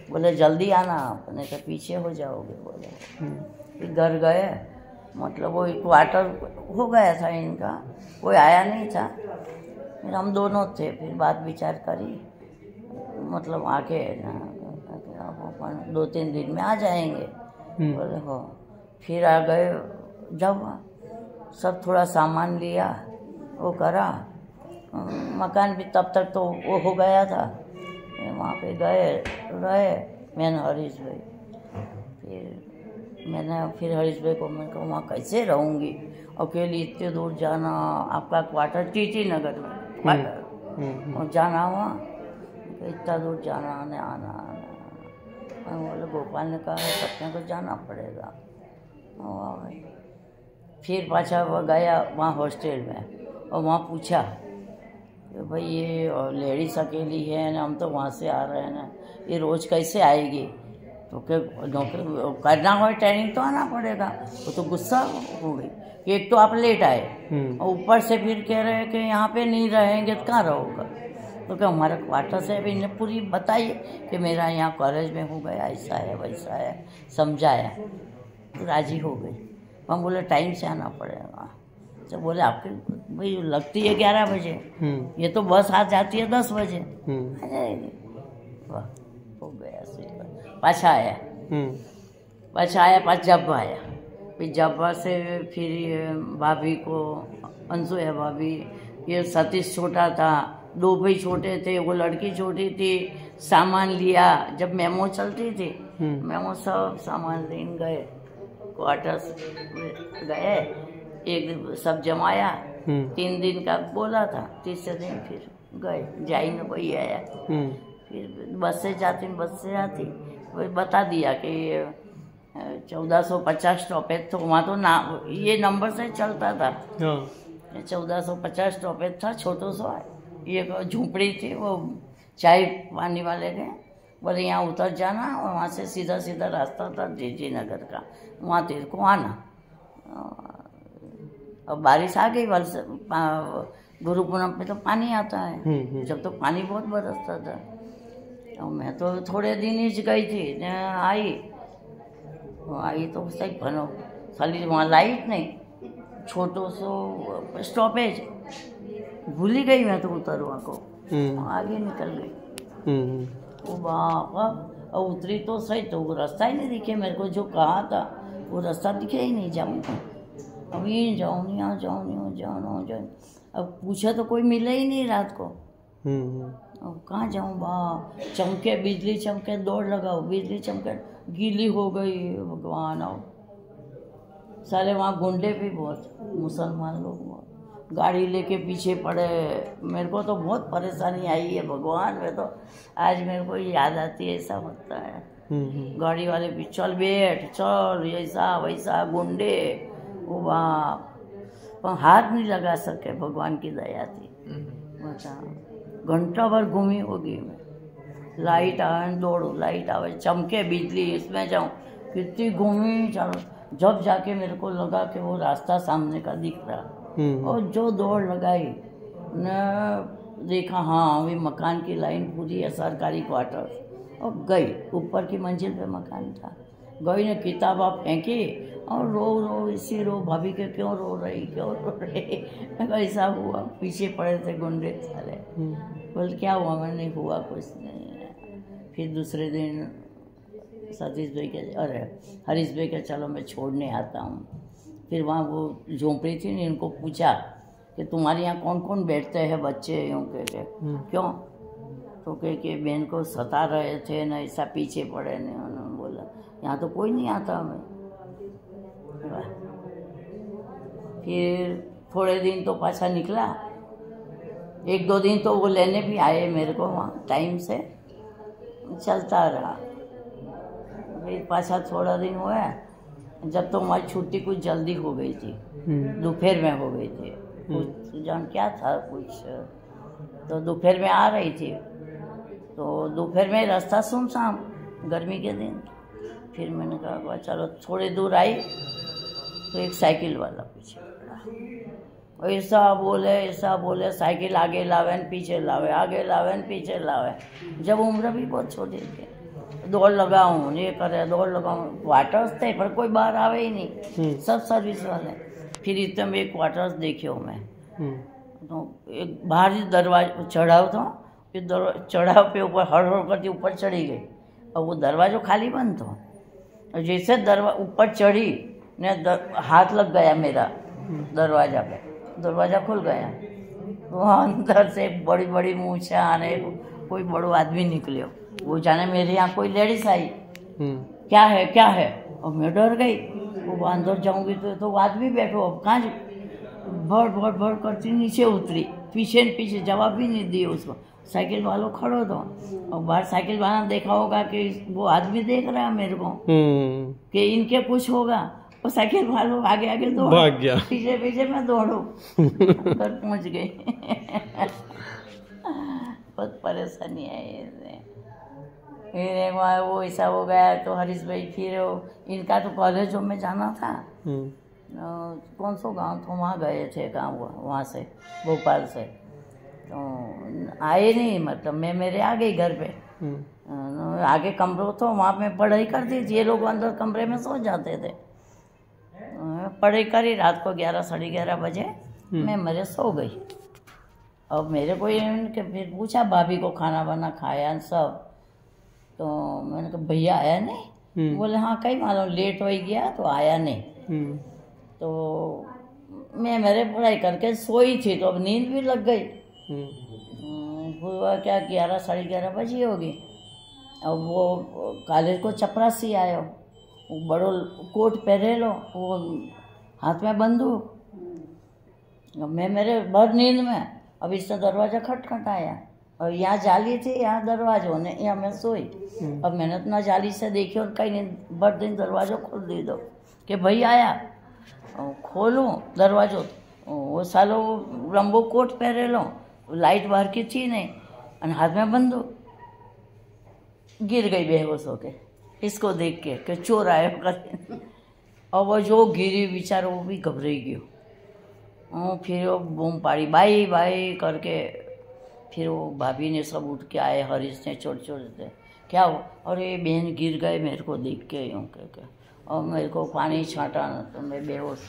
बोले जल्दी आना, अपने के पीछे हो जाओगे। बोले फिर घर गए, मतलब वो क्वार्टर हो गया था इनका, कोई आया नहीं था, फिर हम दोनों थे। फिर बात विचार करी, मतलब आके ना 2-3 दिन में आ जाएंगे। बोले हो। फिर आ गए जब सब थोड़ा सामान लिया, वो करा। मकान भी तब तक तो वो हो गया था। वहाँ पे गए रहे मैंने हरीश भाई। फिर हरीश भाई को मैं कहा वहाँ कैसे रहूँगी अकेली, इतने दूर जाना, आपका क्वार्टर टीटी नगर में क्वार्टर, और जाना वहाँ इतना दूर जाना आना। मैं बोले गोपाल ने कहा बच्चों को जाना पड़ेगा। फिर पाछा वो गया वहाँ हॉस्टल में, और वहाँ पूछा कि भाई ये लेडीज अकेली है ना, हम तो वहाँ से आ रहे हैं ना, ये रोज़ कैसे आएगी? तो क्या नौकरी करना हो ट्रेनिंग तो आना पड़ेगा। वो तो गुस्सा हो गई कि एक तो आप लेट आए और ऊपर से फिर कह रहे हैं कि यहाँ पे नहीं रहेंगे तो कहाँ रहोगा? तो क्या हमारा क्वार्टर से अभी इन्हें पूरी बताई कि मेरा यहाँ कॉलेज में हो गया, ऐसा है वैसा है, समझाया तो राजी हो गई। हम बोले टाइम से आना पड़ेगा। तो बोले आपके भाई लगती है 11 बजे, ये तो बस आ जाती है 10 बजे। आ जाएगी। वाह, हो गया। पाछा आया जब्बा आया। फिर जब्बा से फिर भाभी को, अंशुया भाभी, ये सतीश छोटा था, 2 भाई छोटे थे, वो लड़की छोटी थी। सामान लिया, जब मेमो चलती थी, मेमो सब सामान लेने गए, क्वार्टर्स गए, एक दिन सब जमाया। 3 दिन का बोला था, तीसरे दिन फिर गए, जाई न कोई आया। फिर बस से जाती, बस से आती, वही बता दिया कि 1450 स्टॉपेज, तो वहाँ तो ना ये नंबर से चलता था। 1450 स्टॉपेज था, छोटो सा ये झूपड़ी थी, वो चाय पानी वाले के बोले यहाँ उतर जाना, और वहाँ से सीधा सीधा रास्ता था जेजे नगर का, वहाँ तेरे को आना। अब बारिश आ गई, गुरु पूनम में तो पानी आता है, जब तो पानी बहुत बरसता था। और मैं तो थोड़े दिन ही गई थी, आई तो सही बनो खाली, वहाँ लाइट नहीं, छोटो सो स्टॉपेज, भूल ही गई मैं तो उतरवा को, आगे निकल गई। वो बाबा, और उतरी तो सही, तो वो रास्ता ही नहीं दिखे मेरे को, जो कहा था वो रास्ता दिखे ही नहीं। जाऊँगा अब ये जाऊँ नहीं, यहाँ जाऊँ नहीं, जाऊँ। अब पूछा तो कोई मिले ही नहीं रात को। अब कहाँ जाऊँ बा, चमके बिजली चमके, दौड़ लगाओ, बिजली चमके, गीली हो गई भगवान। और साले वहाँ गुंडे भी बहुत, मुसलमान लोग बहुत, गाड़ी लेके पीछे पड़े। मेरे को तो बहुत परेशानी आई है भगवान। मैं तो आज मेरे को याद आती है, ऐसा होता है। गाड़ी वाले भी चल बैठ, चल, ऐसा वैसा गुंडे, वो बाप, पर हाथ नहीं लगा सके, भगवान की दया थी। बता, घंटा भर घूमी होगी मैं, लाइट आवे दौड़ो, लाइट आवे, चमके बिजली, इसमें जाऊँ, कितनी घूमी चलो, जब जाके मेरे को लगा कि वो रास्ता सामने का दिख रहा, और जो दौड़ लगाई न, देखा हाँ अभी मकान की लाइन पूरी है, सरकारी क्वार्टर, और गई, ऊपर की मंजिल पे मकान था, गई ने किताब आप फेंकी, और रो इसी रो, भाभी के क्यों रो रही, ऐसा हुआ, पीछे पड़े थे गुंडे साले। बोल क्या हुआ? मैंने हुआ कुछ नहीं। फिर दूसरे दिन सतीश भाई के, अरे हरीश भाई के, चलो मैं छोड़ने आता हूँ। फिर वहाँ वो झोंपड़ी थी, इनको पूछा कि तुम्हारे यहाँ कौन कौन बैठते हैं बच्चे, यूँ के क्यों? तो कह के बहन को सता रहे थे ना, ऐसा पीछे पड़े नहीं। उन्होंने बोला यहाँ तो कोई नहीं आता हमें। फिर थोड़े दिन तो पाछा निकला, 1-2 दिन तो वो लेने भी आए मेरे को वहाँ, टाइम से चलता रहा। फिर पाछा थोड़ा दिन हुआ, जब तो हमारी छुट्टी कुछ जल्दी हो गई थी, दोपहर में हो गई थी, कुछ जान क्या था कुछ, तो दोपहर में आ रही थी, तो दोपहर में रास्ता सुनसान, गर्मी के दिन। फिर मैंने कहा चलो, थोड़ी दूर आई तो एक साइकिल वाला पीछे पड़ा, ऐसा बोले, साइकिल आगे लावे पीछे लावे, आगे लावे पीछे लावे। जब उम्र भी बहुत छोटी थी, दौड़ लगाऊं, ये करे, दौड़ लगाऊं, क्वार्टर्स थे पर कोई बाहर आवे ही नहीं, सब सर्विस वाले। फिर इतने में क्वार्टर्स देखे हो मैं, तो एक बाहर दरवाजा चढ़ाव था, फिर चढ़ाव पे ऊपर हड़ करके ऊपर चढ़ी गई, और वो दरवाजा खाली बंद था। और जैसे ऊपर चढ़ी ने हाथ लग गया मेरा, दरवाजा पे, दरवाजा खुल गया, वहाँ अंदर से बड़ी बड़ी मूछें आने, कोई बड़ो आदमी निकले, वो जाने मेरे यहाँ कोई लेडीज आई, क्या है क्या है, और मैं डर गई। वो अंदर जाऊंगी तो आदमी बैठो, अब कहाँ भर करती नीचे उतरी, पीछे जवाब भी नहीं दिए उसको। साइकिल वालों खड़ो तो, और बाहर साइकिल वाला देखा होगा कि वो आदमी देख रहा है मेरे को कि इनके कुछ होगा, और साइकिल वालों आगे आगे दौड़ भाग गया, पीछे मैं दौड़ू, घर पहुंच गई। बहुत परेशानी है ये। फिर एक बार वो ऐसा हो गया तो हरीश भाई फिर इनका तो कॉलेजों में जाना था, कौन सा गांव था, वहाँ गए थे गाँव, वहाँ से भोपाल से, तो आए नहीं, मतलब मैं मेरे आ गई घर पे, आगे कमरों तो वहाँ मैं पढ़ाई करती थी, ये लोग अंदर कमरे में सो जाते थे। पढ़ाई करी, रात को 11 साढ़े 11 बजे मैं मेरे सो गई। अब मेरे को फिर पूछा भाभी को खाना वाना खाया सब, तो मैंने कहा भैया आया नहीं, बोले हाँ कहीं मालूम लेट हो गया तो आया नहीं। तो मैं मेरे पढ़ाई करके सोई थी, तो अब नींद भी लग गई। हुआ क्या 11 साढ़े 11 बजे होगी, अब वो कॉलेज को चपरासी आयो, वो बड़ो कोट पहरे लो, वो हाथ में बंदूक, मैं मेरे भर नींद में, अब इसने दरवाज़ा खटखटाया, और यहाँ जाली थी, यहाँ दरवाजों ने, यहाँ मैं सोई। अब मैंने तो ना जाली से देखी और कहीं नहीं, भर दिन दरवाज़ा खोल दी दो कि भाई आया, खोलूँ दरवाज़ो, वो सालो लंबो कोट पहरे लो, लाइट बाहर की थी नहीं, और हाथ में बंदूक, गिर गई बेहोश होके इसको देख के चोर आए कर। और वो जो गिरी बेचारा वो भी घबराई गयो, फिर वो बूम पाड़ी बाई बाई करके, फिर वो भाभी ने सब उठ के आए, हरीश ने छोटे थे, क्या हो, अरे बहन गिर गए मेरे को देख के यूँ कह, और मेरे को पानी छाटा ना, तो मैं बेहोश।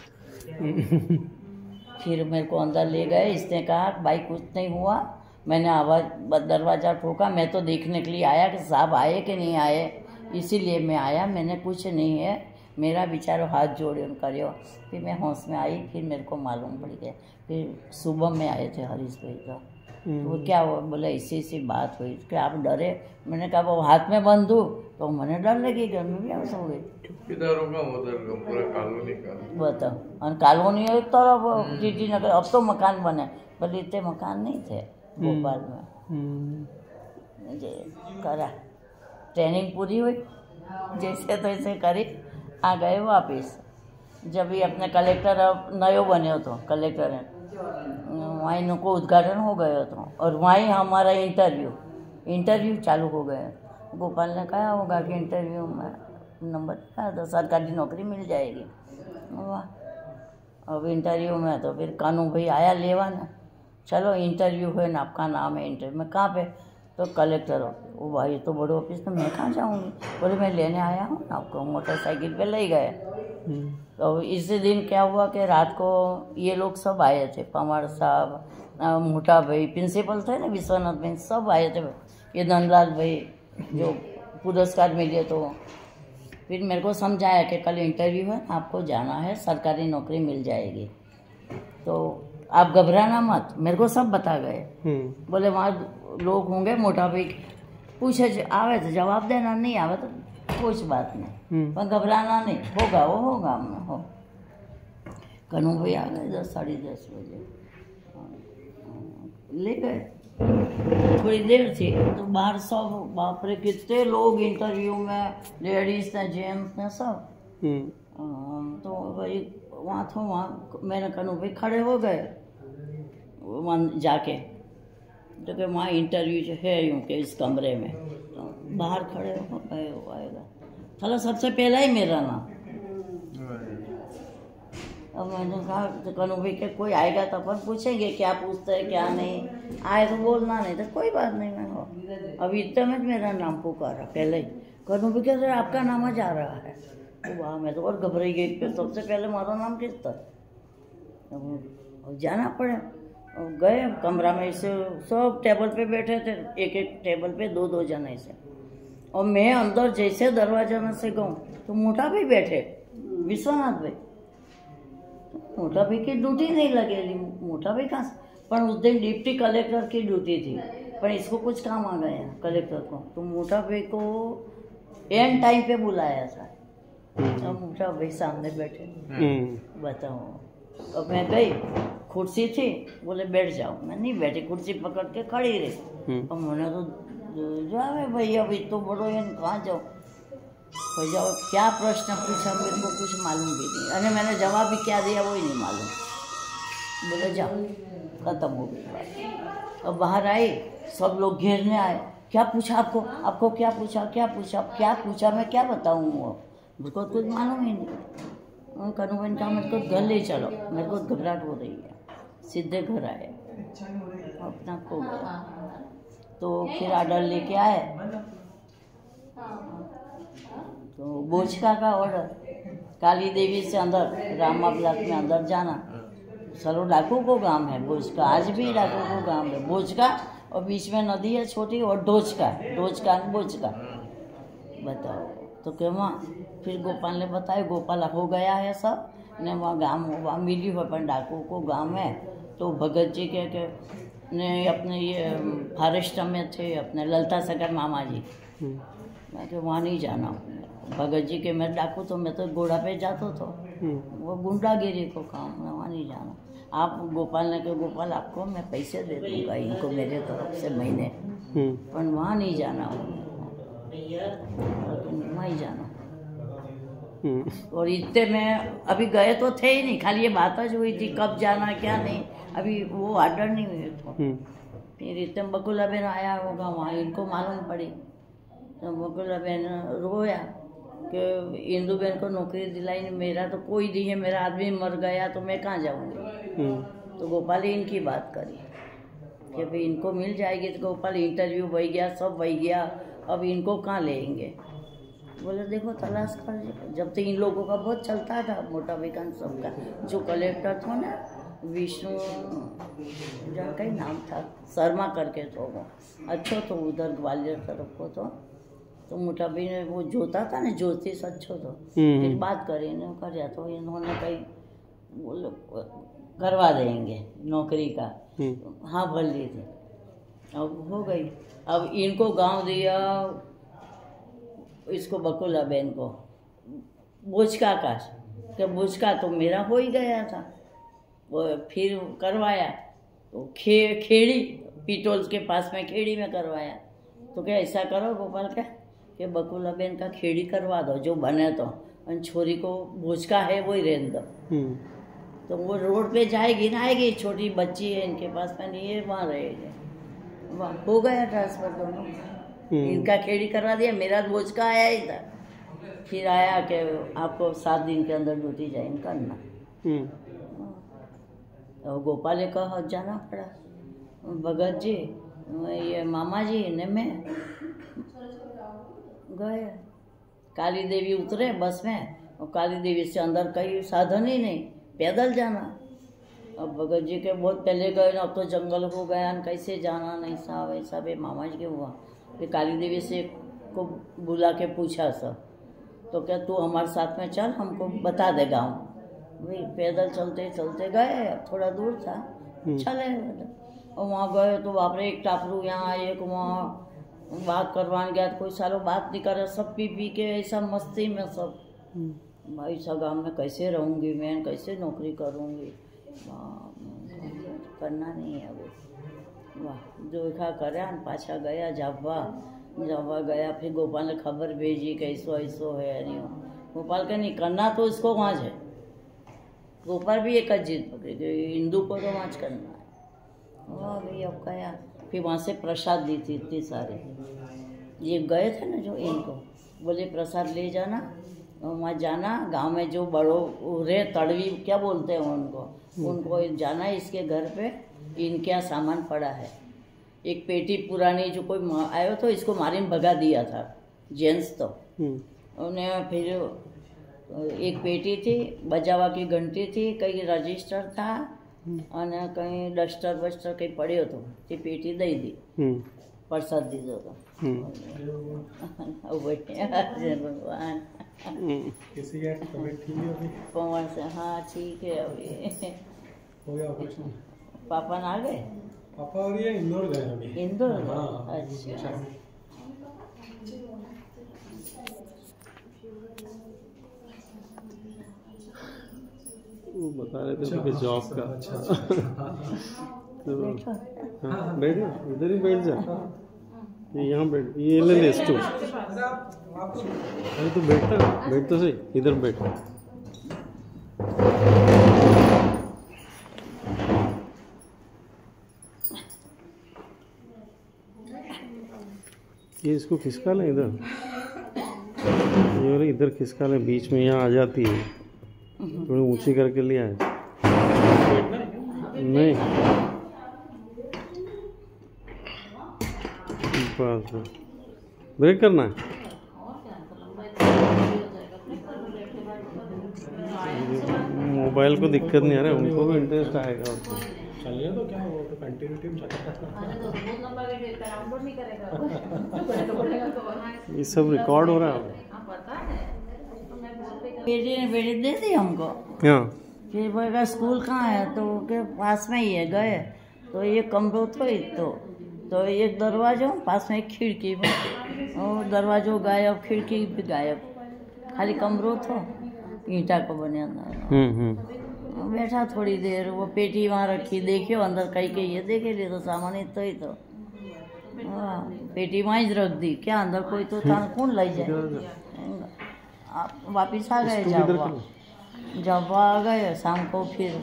फिर मेरे को अंदर ले गए, इसने कहा भाई कुछ नहीं हुआ, मैंने आवाज़ दरवाज़ा ठोका, मैं तो देखने के लिए आया कि साहब आए कि नहीं आए, इसीलिए मैं आया, मैंने कुछ नहीं है, मेरा बेचारा हाथ जोड़े उन करियो। फिर मैं होश में आई, फिर मेरे को मालूम पड़ गया, फिर सुबह में आए थे हरीश भाई का, वो क्या हुआ, बोले ऐसी बात हुई कि आप डरे, मैंने कहा वो हाथ में बंदूक, तो मैंने डर लगी, घर में भी आवाज़ हो गई। पूरा कॉलोनी का बताओ, और कॉलोनी एक तरफ जीटी नगर, अब तो मकान बने, पर इतने मकान नहीं थे भोपाल में। करा ट्रेनिंग पूरी हुई, जैसे तैसे करी, आ गए वापिस। जब भी अपने कलेक्टर अब नयो बने तो कलेक्टर है, वहीं इनको उद्घाटन हो गया तो, और वहीं हमारा इंटरव्यू चालू हो गया। गोपाल ने कहा होगा कि इंटरव्यू में नंबर आया तो सरकारी नौकरी मिल जाएगी। वाह, अब इंटरव्यू में तो फिर कानू भाई आया लेवा ना, चलो इंटरव्यू है ना, आपका नाम है इंटरव्यू में, कहाँ पे, तो कलेक्टर हो। वो भाई तो बड़े ऑफिस में, मैं कहाँ जाऊँगी, बोले मैं लेने आया हूँ आपको, मोटरसाइकिल पे ले गए। तो इसी दिन क्या हुआ कि रात को ये लोग सब आए थे, पवार साहब, मोटा भाई प्रिंसिपल थे ना विश्वनाथ भाई, सब आए थे, ये धनलाल भाई जो पुरस्कार मिले। तो फिर मेरे को समझाया कि कल इंटरव्यू है, आपको जाना है, सरकारी नौकरी मिल जाएगी, तो आप घबराना मत, मेरे को सब बता गए। बोले वहाँ लोग होंगे, मोटा भाई पूछे आवे तो जवाब देना, नहीं आवे तो कुछ बात नहीं, पर घबराना नहीं, होगा वो होगा, हमने हो। कनू भाई आ गए 10 साढ़े 10 बजे, ले गए। थोड़ी देर थी तो बाहर सब, बाप रे कितने लोग इंटरव्यू में, लेडीज ने जेंट्स ने सब। तो भाई वहाँ था, वहाँ मैंने कनू भाई खड़े हो गए वहाँ जाके, तो कि वहाँ इंटरव्यू जो है यूँ के इस कमरे में, तो बाहर खड़े हो गए, वो आएगा चलो सबसे पहला ही मेरा नाम। अब मैंने कहा तो कनू भाई के कोई आएगा तो अपन पूछेंगे क्या पूछते हैं क्या नहीं, आए तो बोलना, नहीं तो कोई बात नहीं, मैं हो। अभी इतने में मेरा नाम पुकारा पहले ही, कनू भाई कह रहे आपका नाम जा रहा है, तो वाह मैं तो और घबराई गई, फिर सबसे पहले हमारा नाम किस तरह जाना पड़े। गए कमरा में, ऐसे सब टेबल पे बैठे थे, एक एक टेबल पे 2-2 जन ऐसे, और मैं अंदर जैसे दरवाजा में से गऊँ तो मोटा भाई बैठे, विश्वनाथ भाई, મોટાભાઈ की ड्यूटी नहीं लगेगी, मोटाभाई कहाँ से, पर उस दिन डिप्टी कलेक्टर की ड्यूटी थी, पर इसको कुछ काम आ गया कलेक्टर को, तो मोटाभाई को एंड टाइम पे बुलाया था। अब मोटाभाई सामने बैठे, बताओ। अब मैं गई, कुर्सी थी, बोले बैठ जाओ, मैं नहीं बैठी, कुर्सी पकड़ के खड़ी रही। अब मैंने तो जावे भाई, अब इतो बड़ो है कहाँ जाओ, भाई जाओ। क्या प्रश्न पूछा मेरे को कुछ मालूम भी नहीं, अरे मैंने जवाब भी क्या दिया वो ही नहीं मालूम। बोले जाओ, खत्म हो गई बात। अब बाहर आई, सब लोग घेरने आए, क्या पूछा आपको, आपको क्या पूछा, क्या पूछा, क्या पूछा, मैं क्या बताऊँ, वो मेरे को कुछ मालूम ही नहीं। कन्वेंट का मेरे को घर ले चलो, मेरे को घबराहट हो रही है। सीधे घर आए, अपना खो गया। तो फिर ऑर्डर लेके आए, तो बोचका का ऑर्डर, काली देवी से अंदर रामा ब्लॉक में अंदर जाना। चलो डाकू को गांव है बोचका, आज भी डाकू को गांव है बोचका, और बीच में नदी है छोटी, और डोचका, डोचका बोचका, बताओ। तो क्या वहाँ फिर गोपाल ने बताया, गोपाल हो गया है सब ने, वहाँ गांव वहाँ मिली हो, पर डाकू को गांव है। तो भगत जी के ने अपने ये फॉरेस्ट में थे, अपने ललता सागर मामा जी, मैं तो वहाँ नहीं जाना, भगत जी के मैं डाकू, तो मैं तो घोड़ा पे जाता तो वो गुंडागिरी को काम, मैं वहाँ नहीं जाना। आप गोपाल ने कहा, गोपाल आपको मैं पैसे दे दूँगा इनको मेरे तरफ से महीने, पर वहाँ नहीं जाना, वहाँ ही जाना। और इतने में अभी गए तो थे ही नहीं, खाली ये बात ज हुई थी कब जाना क्या नहीं, अभी वो ऑर्डर नहीं हुए तो। फिर इतने बकुला बहन आया होगा वहाँ, इनको मालूम पड़ी, तो बकुला बहन रोया कि इंदू बहन को नौकरी दिलाई नहीं, मेरा तो कोई नहीं है, मेरा आदमी मर गया तो मैं कहाँ जाऊँगी। तो गोपाल ही इनकी बात करी कि भाई इनको मिल जाएगी, तो गोपाल इंटरव्यू बह गया, सब बह गया, अब इनको कहाँ लेंगे। बोले देखो तलाश कर, जब तक इन लोगों का बहुत चलता था, मोटा विकान सबका, जो कलेक्टर था ना विष्णु जिनका ही नाम था, शर्मा करके तो वो अच्छो तो उधर ग्वालियर तरफ को तो मोटा भी ने वो जोता था ना, ज्योतिष अच्छो तो फिर बात करी ने कर, तो इन्होंने कहीं बोले करवा देंगे नौकरी का, हाँ भर ली थी, अब हो गई। अब इनको गांव दिया, इसको बकुला बहन को बोचका का, तो बोचका तो मेरा हो ही गया था, वो फिर करवाया तो खेड़ी पीटोल के पास में खेड़ी में करवाया। तो क्या ऐसा करो गोपाल क्या कि बकुला बहन का खेड़ी करवा दो जो बने, तो और छोरी को बोचका है वही रहने दो, तो वो रोड पे जाएगी ना, आएगी, छोटी बच्ची है इनके पास में, नहीं है वहाँ रहेगी, वहाँ हो गया ट्रांसफर दोनों। इनका खेड़ी करवा दिया, मेरा बोझ का आया ही था। फिर आया कि आपको 7 दिन के अंदर ड्यूटी ज्वाइन करना। तो गोपाल ने कहा जाना पड़ा, भगत जी ये मामा जी ने मैं गए, काली देवी उतरे बस में, और काली देवी से अंदर कहीं साधन ही नहीं, पैदल जाना। अब भगत जी के बहुत पहले गए ना, अब तो जंगल हो गया, कैसे जाना, नहीं साहब ऐसा भी मामा जी के हुआ। फिर काली देवी से को बुला के पूछा सब, तो क्या तू हमारे साथ में चल, हमको बता दे गाँव। भाई पैदल चलते चलते गए, अब थोड़ा दूर था, चले, और वहाँ गए तो बाप रे, एक टापरू यहाँ, एक वहाँ, बात करवाने गया तो कोई सालों बात नहीं कर रहा, सब पी पी के ऐसा मस्ती में सब। भाई सा गाँव में कैसे रहूँगी मैं, कैसे नौकरी करूँगी, करना नहीं है वो। वाह देखा करे, पाछा गया जावा गया, फिर गोपाल ने खबर भेजी कि ऐसो ऐसो है, नहीं गोपाल का नहीं करना तो इसको वहाँ है। गोपाल भी एक जिद पकड़ी गई, हिंदू को तो वहाँ करना है। वाह भाई अब क्या, फिर वहाँ से प्रसाद दी थी इतनी सारी, ये गए थे ना जो, इनको बोले प्रसाद ले जाना, वहाँ जाना, गांव में जो बड़ो रे तड़वी क्या बोलते हैं उनको जाना, इसके घर पे इनके यहाँ सामान पड़ा है, एक पेटी पुरानी, जो कोई आयो तो इसको मारीने भगा दिया था जेंट्स, तो उन्हें फिर एक पेटी थी, बजावा की घंटी थी, कहीं रजिस्टर था, और कहीं डस्टर बस्टर कहीं पड़े तो ते पेटी दई दी, प्रसाद दीधो तो भगवान। किसी का तबीयत ठीक है अभी? पवन से हाँ ठीक है अभी। हो गया ऑपरेशन? पापा ना गए? पापा और ये इंदौर गए अभी। इंदौर? हाँ। अच्छा। वो बता रहे थे उनके जॉब का। तो हाँ बैठ जा, इधर ही बैठ जा, यहाँ बैठ, ये ले ले स्टूल। अरे तू बैठ तो सही, इधर बैठ। ये इसको खिसका लें इधर, ये वाली इधर खिसका लें, बीच में यहाँ आ जाती है, थोड़ी ऊंची करके लिया है। नहीं बस ब्रेक करना है। मोबाइल को दिक्कत नहीं आ रहा है, उनको भी इंटरेस्ट आएगा उसको। चलिए तो क्या हो, तो कंटिन्यूटी में ये सब रिकॉर्ड हो रहा है। बेटी ने बेटी दे दी हमको। हाँ फिर बोलेगा स्कूल कहाँ है, तो के पास में ही है। गए तो ये कमरों तो एक दरवाजा पास में एक खिड़की, और दरवाजो गायब, खिड़की भी गायब, खाली कमरों तो ईंटा को बने। बैठा थोड़ी देर, वो पेटी वहाँ रखी, देखियो अंदर कहीं ये देखे ले तो सामान इतना ही तो पेटी वहाँ ही रख दी। क्या अंदर कोई तो था, कौन ले जाए। वापिस आ गए जब आ गए शाम को। फिर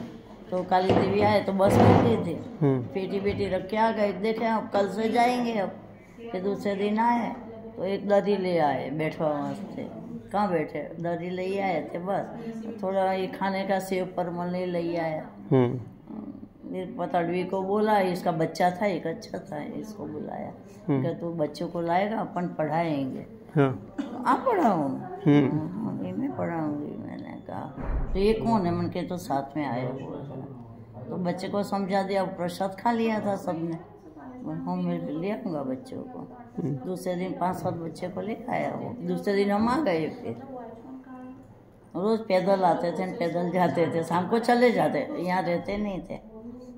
तो काली देवी आए तो बस में गए थे, पेटी बेटी रख के आ गए। देखे अब कल से जाएंगे। अब फिर दूसरे दिन आए तो एक दरी ले आए, बैठवा वास्ते। कहाँ बैठे, दरी ले आए थे बस। थोड़ा ये खाने का सेव परमल ले आया। फिर पतड़वी को बोला, इसका बच्चा था एक, अच्छा था, इसको बुलाया कि तू बच्चों को लाएगा, अपन पढ़ाएंगे। आप पढ़ाऊँ? मैं पढ़ाऊँगी, मैंने कहा। तो ये कौन है, मन के तो साथ में आए हुए। तो बच्चे को समझा दिया, प्रसाद खा लिया था सबने। हम ले आऊँगा बच्चों को। दूसरे दिन 5-7 बच्चे को ले आया वो। दूसरे दिन हम आ गए। फिर रोज़ पैदल आते थे, पैदल जाते थे, शाम को चले जाते, यहाँ रहते नहीं थे।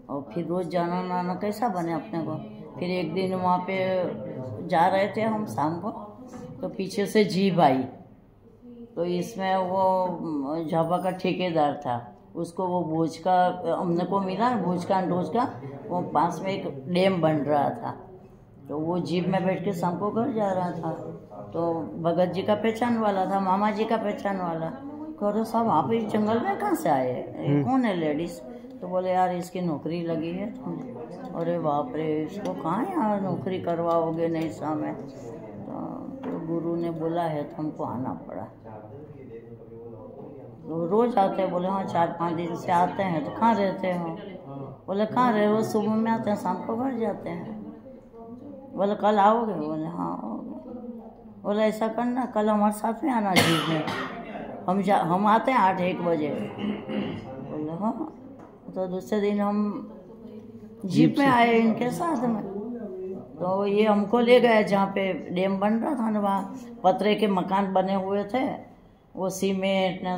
और फिर रोज़ जाना आना कैसा बने अपने को। फिर एक दिन वहाँ पे जा रहे थे हम शाम को, तो पीछे से जीप आई। तो इसमें वो झाबा का ठेकेदार था, उसको वो भोज का हमने को मिला, भोज का वो पास में एक डैम बन रहा था। तो वो जीप में बैठ के शाम को घर जा रहा था। तो भगत जी का पहचान वाला था, मामा जी का पहचान वाला। कहो साहब आप इस जंगल में कहाँ से आए, कौन है लेडीज़? तो बोले यार इसकी नौकरी लगी है। अरे बाप रे, इसको कहाँ यहाँ नौकरी करवाओगे नहीं सामने। तो गुरु ने बोला है तो हमको आना पड़ा। तो रोज़ आते हैं। बोले हाँ 4-5 दिन से आते हैं। तो कहाँ रहते हो? बोले कहाँ रहे, रोज़ सुबह में आते हैं, शाम को घर जाते हैं। बोले कल आओगे? बोले हाँ आओगे। बोले ऐसा करना, कल हमारे साथ में आना जीप में, हम आते हैं 8-1 बजे। बोले हाँ। तो दूसरे दिन हम जीप में आए इनके साथ में। तो ये हमको ले गए जहाँ पे डैम बन रहा था ना, वहाँ पतरे के मकान बने हुए थे, वो सीमेंट न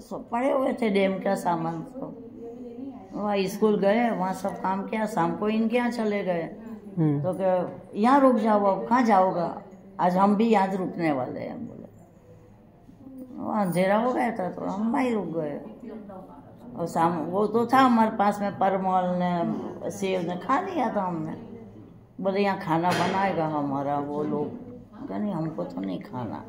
सब पड़े हुए थे, डैम का सामान सब। वहाँ स्कूल गए, वहाँ सब काम किया, शाम को इनके यहाँ चले गए। तो क्या यहाँ रुक जाओ, अब कहाँ जाओगा, आज हम भी यहाँ रुकने वाले हैं। बोले वहाँ अंधेरा हो गया था तो हम वहीं रुक गए। और शाम वो तो था हमारे पास में, परमल ने सेव ने खा लिया था हमने। बोले यहाँ खाना बनाएगा हमारा वो लोग, नहीं हमको तो नहीं खाना।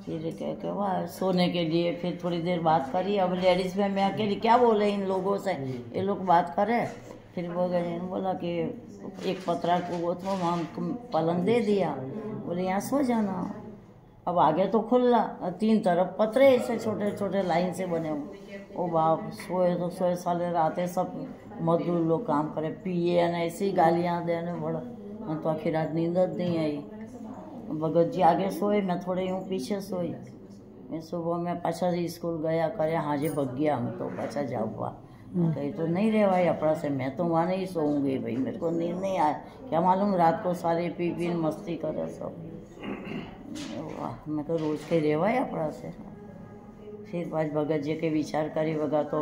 फिर कह के वाह सोने के लिए। फिर थोड़ी देर बात करी। अब लेडीज़ में मैं अकेली क्या बोले इन लोगों से, ये लोग बात करे। फिर वो गए, बोला कि एक पतरा को वो तो वहाँ पलंग दे दिया, बोले यहाँ सो जाना। अब आगे तो खुला, 3 तरफ पतरे ऐसे छोटे छोटे लाइन से बने हुए। ओ बाप, सोए तो सोए, साले रातें सब मजदूर लोग काम करे, पिए न ऐसी गालियाँ देने बड़ा। मैं तो आखिर रात नींद नहीं आई। भगत जी आगे सोए, मैं थोड़े यूँ पीछे सोई। मैं सुबह में पाछा स्कूल गया करे, हाँ जी भग गया हम तो पाछा जाऊँगा। कहीं तो नहीं रहे भाई अपना से, मैं तो वहाँ नहीं सोऊंगी भाई, मेरे को नींद नहीं आया। क्या मालूम रात को सारे पी मस्ती करे सब। वाह मैं तो रोज के रेवाय अपना से। फिर पाँच भगत जी के विचार करी वगा तो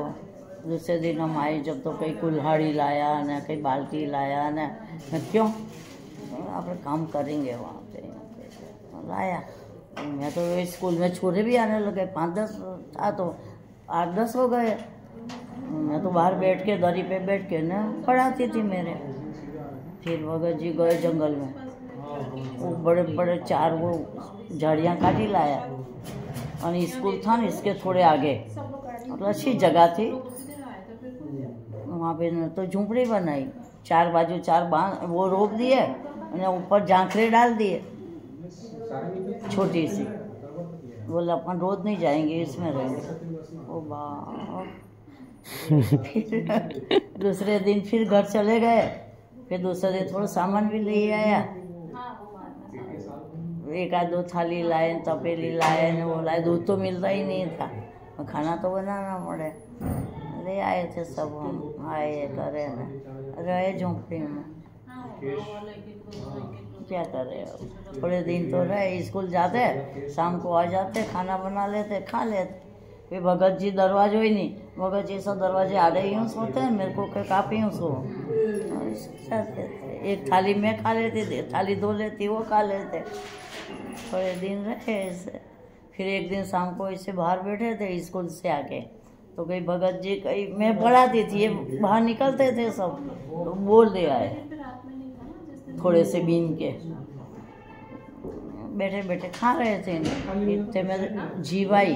दूसरे दिन हम आए जब तो कहीं कुल्हाड़ी लाया ना कहीं बाल्टी लाया ना। मैं क्यों आप काम करेंगे वहाँ पे लाया। मैं तो स्कूल में छोरे भी आने लगे 5-10 था तो 8-10 हो गए। मैं तो बाहर बैठ के दरी पे बैठ के ना पढ़ाती थी मेरे। फिर भगत जी गए जंगल में, वो बड़े बड़े 4 वो झाड़ियाँ काटी लाया और स्कूल था ना इसके थोड़े आगे, मतलब अच्छी जगह थी वहाँ पे। तो झूंपड़ी बनाई, 4 बाजू 4 बांध वो रोक दिए और ऊपर झांखरे डाल दिए छोटी सी। बोला अपन रोज नहीं जाएंगे इसमें रहेंगे। ओ बाप। फिर दूसरे दिन फिर घर चले गए। फिर दूसरे दिन थोड़ा सामान भी ले आया, 1-2 थाली लाए, तपेली लाए, वो लाए। दूध तो मिलता ही नहीं था, खाना तो बनाना पड़े। ले आए थे सब, हम आए करे ना रहे झोंपड़ी में। क्या करे, थोड़े दिन तो रहे। स्कूल जाते, शाम को आ जाते, खाना बना लेते, खा लेते। फिर भगत जी दरवाजे ही नहीं, भगत जी सब दरवाजे आड़े ही सोते हैं, मेरे को काफ़ी हूँ सो। एक थाली में खा लेती थी, थाली धो लेती, वो खा लेते। थोड़े दिन रहे ऐसे। फिर एक दिन शाम को ऐसे बाहर बैठे थे स्कूल से आके, तो कहीं भगत जी कहीं मैं पढ़ाती थी, ये बाहर निकलते थे सब, तो बोल दे आए थोड़े से बीन के। बैठे बैठे खा रहे थे, इतने में जीव आई।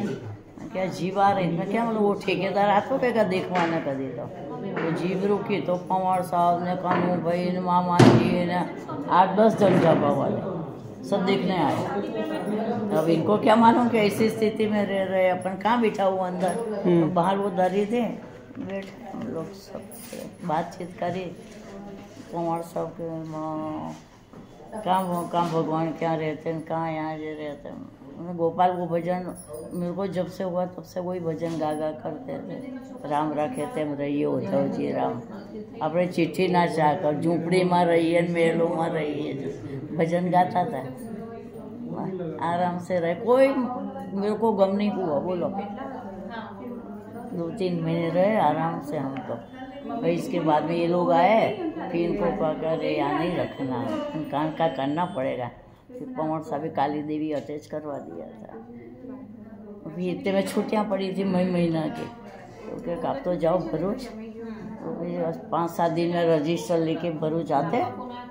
क्या जीव आ रही, मैं क्या मतलब वो ठेकेदार आतो क्या देखवाने कदी तो जीव रुकी तो पवार साहब ने, कानू भाई ने, मामा जी ने, 8-10 जन जापा वाले सब देखने आए। अब इनको क्या मालूम कि ऐसी स्थिति में रह रहे, अपन कहाँ बिठा हुआ अंदर। तो बाहर वो दरी थे, बैठे हम लोग सब बातचीत करी। पवार साहब के कहाँ भगवान क्या रहते हैं, कहाँ यहाँ जे रहते हैं। गोपाल वो भजन मेरे को जब से हुआ तब से वही भजन गा करते थे। राम रखे तेम रहिए उद्धव जी राम, अपने चिट्ठी ना चाहकर झूंपड़ी में रहिए, मेलों में रहिए, भजन गाता था। आराम से रहे, कोई मेरे को गम नहीं हुआ। बोलो 2-3 महीने रहे आराम से हम तो। भाई इसके बाद में ये लोग आए, फिर इनको पकड़ यहाँ नहीं रखना, कान का करना पड़ेगा। फिर पवार साहब काली देवी अटैच करवा दिया था। फिर इतने में छुट्टियाँ पड़ी थी मई महीना की, तो क्या आप तो जाओ भरूच। तो फिर 5-7 दिन में रजिस्टर लेके भरूच आते,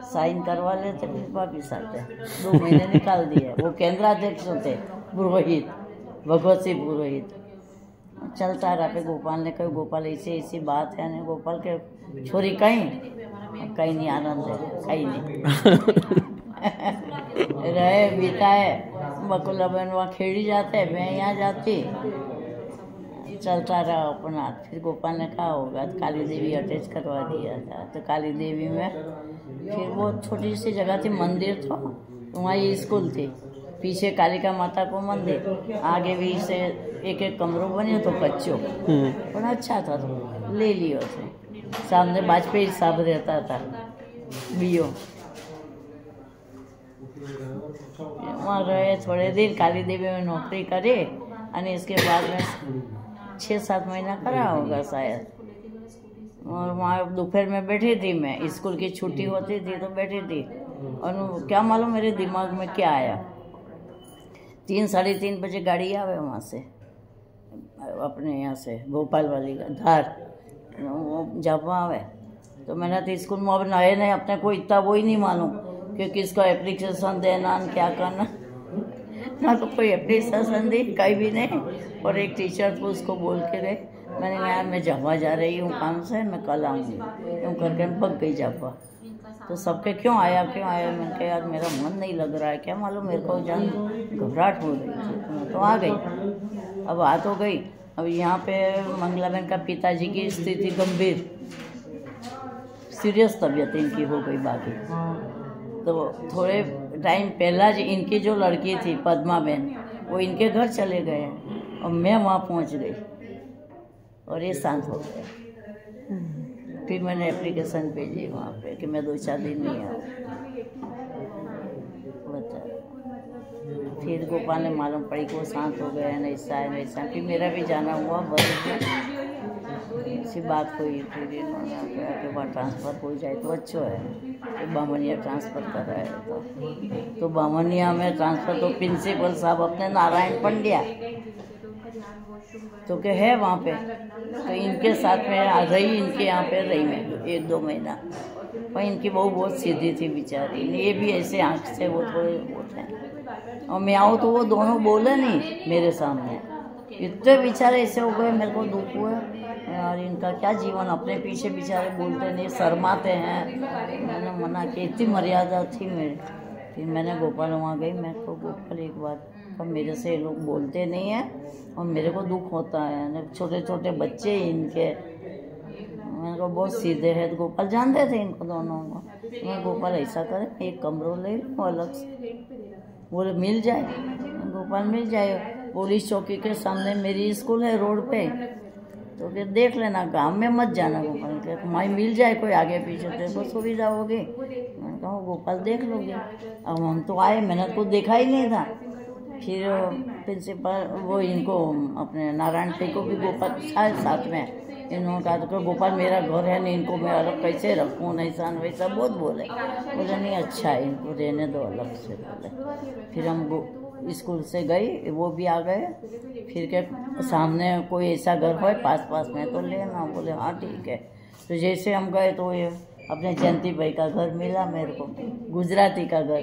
साइन करवा लेते, फिर वापिस आते। 2 महीने निकाल दिए। वो केंद्राध्यक्ष होते पुरोहित, भगवत सिंह पुरोहित। चलता रहा। फिर गोपाल ने कहा गोपाल ऐसी बात है ना। गोपाल के छोरी कहीं नहीं, आनंद है कहीं नहीं। रहे बिताए, बकुला बहन वहाँ खेड़ी जाते, मैं यहाँ जाती, चलता रहा अपना। फिर गोपाल ने कहा होगा तो काली देवी अटैच करवा दिया था। तो काली देवी में फिर वो छोटी सी जगह थी, मंदिर था वहाँ, ये स्कूल थी, पीछे कालिका माता को मंदिर, आगे भी से एक कमरों बने तो कच्चो, पर अच्छा था तो ले लियो थे। सामने वाजपेयी साहब रहता था बीओ, वहाँ रहे थोड़े दिन। काली देवी में नौकरी करे और इसके बाद में 6-7 महीना करा होगा शायद। और वहाँ दोपहर में बैठी थी मैं, स्कूल की छुट्टी होती थी तो बैठी थी। और क्या मालूम मेरे दिमाग में क्या आया, 3-3:30 बजे गाड़ी आवे वहाँ से, अपने यहाँ से भोपाल वाली का धार, वो जब आवे तो मैंने तो स्कूल में अब नए अपने को इतना वो ही नहीं मालूम कि किसका एप्लीकेशन देना, क्या करना। ना तो कोई एप्लीकेशन दी, कहीं भी नहीं। और एक टीचर को उसको बोल के गए, मैंने कहा यार मैं जावा जा रही हूँ काम से, मैं कल आऊँगी, यूँ करके भग गई जावा। तो सबके क्यों आया मैंने कहा यार मेरा मन नहीं लग रहा है, क्या मालूम मेरे को जान घबराहट हो रही थी। तो आ गई, अब आ तो गई। अब यहाँ पे मंगला बहन का पिताजी की स्थिति गंभीर, सीरियस तबीयत इनकी हो गई। बाकी तो थोड़े टाइम पहला इनकी जो लड़की थी पद्मा बहन, वो इनके घर चले गए और मैं वहाँ पहुँच गई और ये शांत हो गया। फिर मैंने एप्लीकेशन भेजी वहाँ पे कि मैं 2-4 दिन नहीं आऊँ, बता। फिर गोपाल ने मालूम पड़ी कि वो शांत हो गए हैं, ऐसा है वैसा है। फिर मेरा भी जाना हुआ भरूच में, ऐसी बात हुई। फिर इन्होंने कहा कि वहाँ ट्रांसफ़र हो जाए तो अच्छा है, तो बामनिया ट्रांसफ़र कराया। तो बामनिया में ट्रांसफ़र तो प्रिंसिपल साहब अपने नारायण पंड्या तो के है वहाँ पे, तो इनके साथ में रही, इनके यहाँ पे रही मैं 1-2 महीना। और इनकी बहू बहुत सीधी थी बेचारी, ये भी ऐसे आँख से वो थोड़े बोलते हैं, और मैं आऊँ तो वो दोनों बोले नहीं मेरे सामने। इतने बेचारे ऐसे हो गए, मेरे को दुख हुआ यार, इनका क्या जीवन, अपने पीछे बेचारे बोलते नहीं, शर्माते हैं। मैंने मना किया, इतनी मर्यादा थी मेरी। फिर मैंने गोपाल वहाँ गई, मैं को गोपाल एक बात, अब मेरे से ये लोग बोलते नहीं हैं और मेरे को दुख होता है, छोटे छोटे बच्चे इनके, मेरे को बहुत सीधे हैं। तो गोपाल जानते थे इनको दोनों को। मैं गोपाल ऐसा करे, एक कमरा ले लो अलग से, बोले मिल जाए। गोपाल मिल जाए, पुलिस चौकी के सामने मेरी स्कूल है रोड पे, तो फिर देख लेना, गांव में मत जाना। गोपाल के माई मिल जाए कोई आगे पीछे, तेरे को सुविधा होगी। मैंने कहा गोपाल देख लोगे। अब हम तो आए, मैंने तो देखा ही नहीं था। फिर प्रिंसिपल वो इनको अपने नारायण भाई को भी गोपाल शायद साथ में, इन्होंने कहा तो गोपाल मेरा घर है नहीं, इनको मैं अलग कैसे रखूँ, ऐसा वैसा बहुत बोले नहीं, अच्छा है इनको रहने दो अलग से बोले। फिर हम स्कूल से गई, वो भी आ गए। फिर के सामने कोई ऐसा घर हो पास में तो लेना, बोले हाँ ठीक है। तो जैसे हम गए तो ये अपने जयंती भाई का घर मिला मेरे को, गुजराती का घर।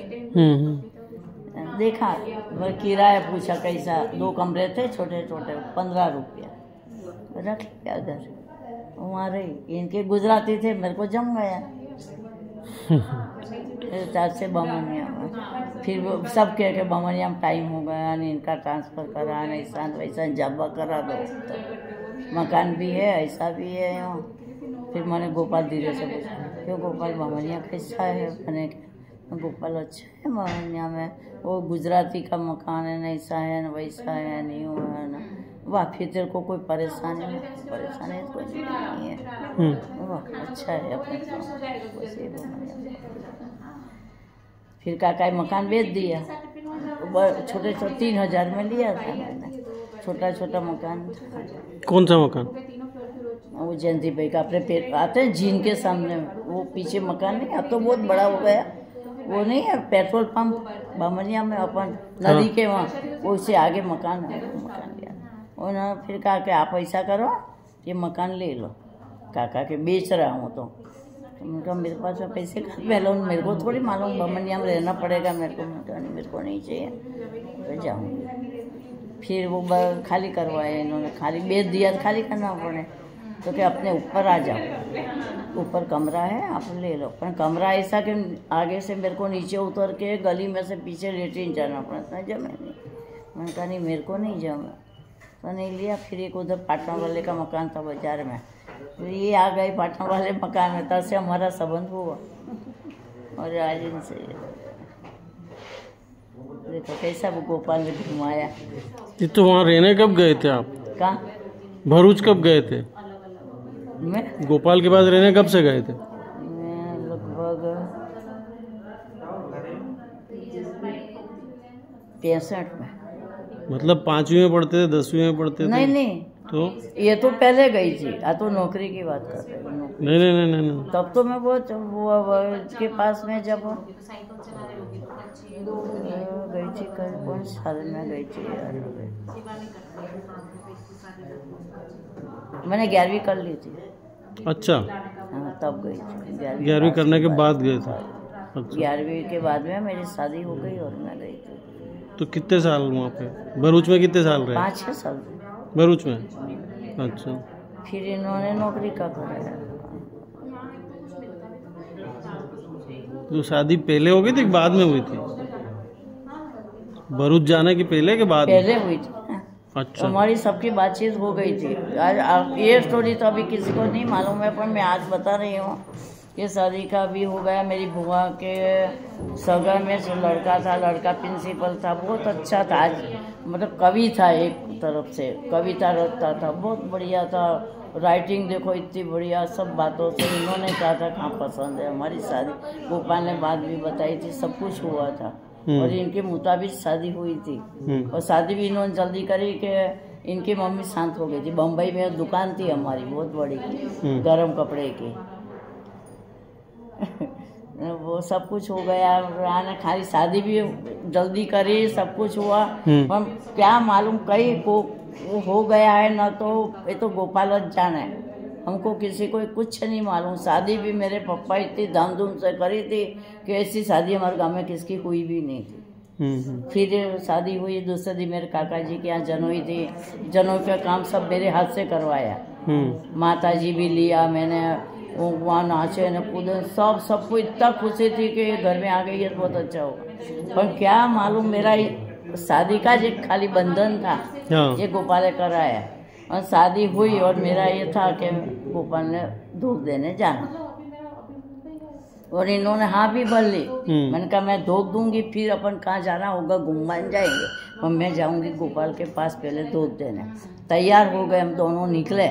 देखा, मैं किराया पूछा कैसा, 2 कमरे थे छोटे छोटे, 15 रुपया, रख लिया घर। वहाँ रही, इनके गुजराती थे, मेरे को जम गया। चार से बामनिया में, फिर वो सब कह के बामनिया में टाइम हो गया, इनका ट्रांसफ़र करा, ऐसा वैसा जब्बा करा दो, तो मकान भी है ऐसा भी है यहाँ। फिर मैंने गोपाल धीरे से पूछा, क्यों गोपाल बामनिया कैसा है? मैंने गोपाल अच्छा है बामनिया में, वो गुजराती का मकान है, ऐसा है न वैसा है, नहीं हुआ है ना। वाह, फिर तेरे को कोई परेशानी नहीं? परेशानी तो कोई नहीं है। वाह अच्छा है अपने। फिर काका मकान बेच दिया, छोटे 3000 में लिया था मैंने, छोटा छोटा मकान था। कौन सा मकान? वो जयंती भाई का अपने पेट आते हैं जीन के सामने, वो पीछे मकान नहीं, अब तो बहुत बड़ा हो गया, वो नहीं है पेट्रोल पंप बामनिया में अपन नदी के वहाँ, वो उससे आगे मकान है, मकान लिया। उन्होंने फिर कहा कि आप ऐसा करो, ये मकान ले लो, काका के बेच रहा हूँ तो उनका मेरे पास पैसे पहले मेरे को थोड़ी मालूम बामनिया में रहना पड़ेगा मेरे को नहीं चाहिए, तो जाऊँगी। फिर वो खाली करवाए इन्होंने, खाली बेच दिया, खाली करना पड़े तो कि अपने ऊपर आ जाओ, ऊपर कमरा है आप ले लो। पर कमरा ऐसा कि आगे से मेरे को नीचे उतर के गली में से पीछे लेटरिन जाना पड़ता, जमे नहीं। मैंने कहा नहीं मेरे को नहीं जमा, तो नहीं लिया। फिर एक उधर पाटन वाले का मकान था बाजार में, फिर ये आ गए पाटन वाले मकान में, तब से हमारा संबंध हुआ। और आज इनसे देखो कैसा वो गोपाल ने घुमाया। ये तो वहाँ रहने कब गए थे आप? कहाँ? भरूच कब गए थे? मैं गोपाल के पास रहने कब से गए थे? मैं लगभग 65 में। मतलब 5वीं में पढ़ते थे, 10वीं में पढ़ते थे? नहीं तो ये तो पहले गई थी, तो नौकरी की बात कर रहे हो? नहीं। तब तो मैं बहुत वो के पास में जब गई थी, कौन साल में गई थी यार, मैंने 11वीं कर ली थी। अच्छा, हाँ तब गई थी, 11वीं करने के बाद गए थे। अच्छा। 11वीं के बाद में मेरी शादी हो गई और मैं गई थी। तो कितने साल वहाँ पे भरूच में कितने साल रहे? 5-6 साल भरूच में। अच्छा, फिर इन्होंने नौकरी का कराया। तो शादी पहले हो गई थी बाद में हुई थी? भरूच जाने के पहले के बाद? पहले हुई थी। अच्छा, हमारी सबकी बातचीत हो गई थी। आज ये स्टोरी तो अभी किसी को नहीं मालूम है, पर मैं आज बता रही हूँ कि शादी का भी हो गया। मेरी बुआ के सगा में जो लड़का था, लड़का प्रिंसिपल था, बहुत अच्छा था, आज मतलब कवि था, एक तरफ से कविता रखता था, बहुत बढ़िया था। राइटिंग देखो इतनी बढ़िया, सब बातों से इन्होंने कहा था कहाँ पसंद है हमारी शादी। गोपाल ने बात भी बताई थी, सब कुछ हुआ था। और इनके मुताबिक शादी हुई थी। और शादी भी इन्होंने जल्दी करी कि इनकी मम्मी शांत हो गई थी। बम्बई में दुकान थी हमारी बहुत बड़ी गरम कपड़े की। वो सब कुछ हो गया, राना खाली शादी भी जल्दी करी, सब कुछ हुआ। पर क्या मालूम कहीं को हो गया है ना, तो ये तो गोपाल जाने, हमको किसी को कुछ नहीं मालूम। शादी भी मेरे पापा इतनी धामधूम से करी थी कि ऐसी शादी हमारे गांव में किसकी हुई भी नहीं थी। फिर शादी हुई, दूसरे दिन मेरे काका जी के यहाँ जनोई थी। जनोई का काम सब मेरे हाथ से करवाया। माता जी भी लिया मैंने, वहाँ नाचे न कूदे, सबको इतना खुशी थी कि ये घर में आ गई है तो बहुत अच्छा होगा। पर क्या मालूम मेरा शादी का जो खाली बंधन था ये गोपाल ने कराया। और शादी हुई और मेरा ये था कि गोपाल ने धोख देने जाना, और इन्होंने हाँ भी भर ली। मैंने कहा मैं धोख दूंगी, फिर अपन कहाँ जाना होगा, घूमने जाएंगे, और मैं जाऊंगी गोपाल के पास पहले धोख देने। तैयार हो गए हम दोनों, निकले।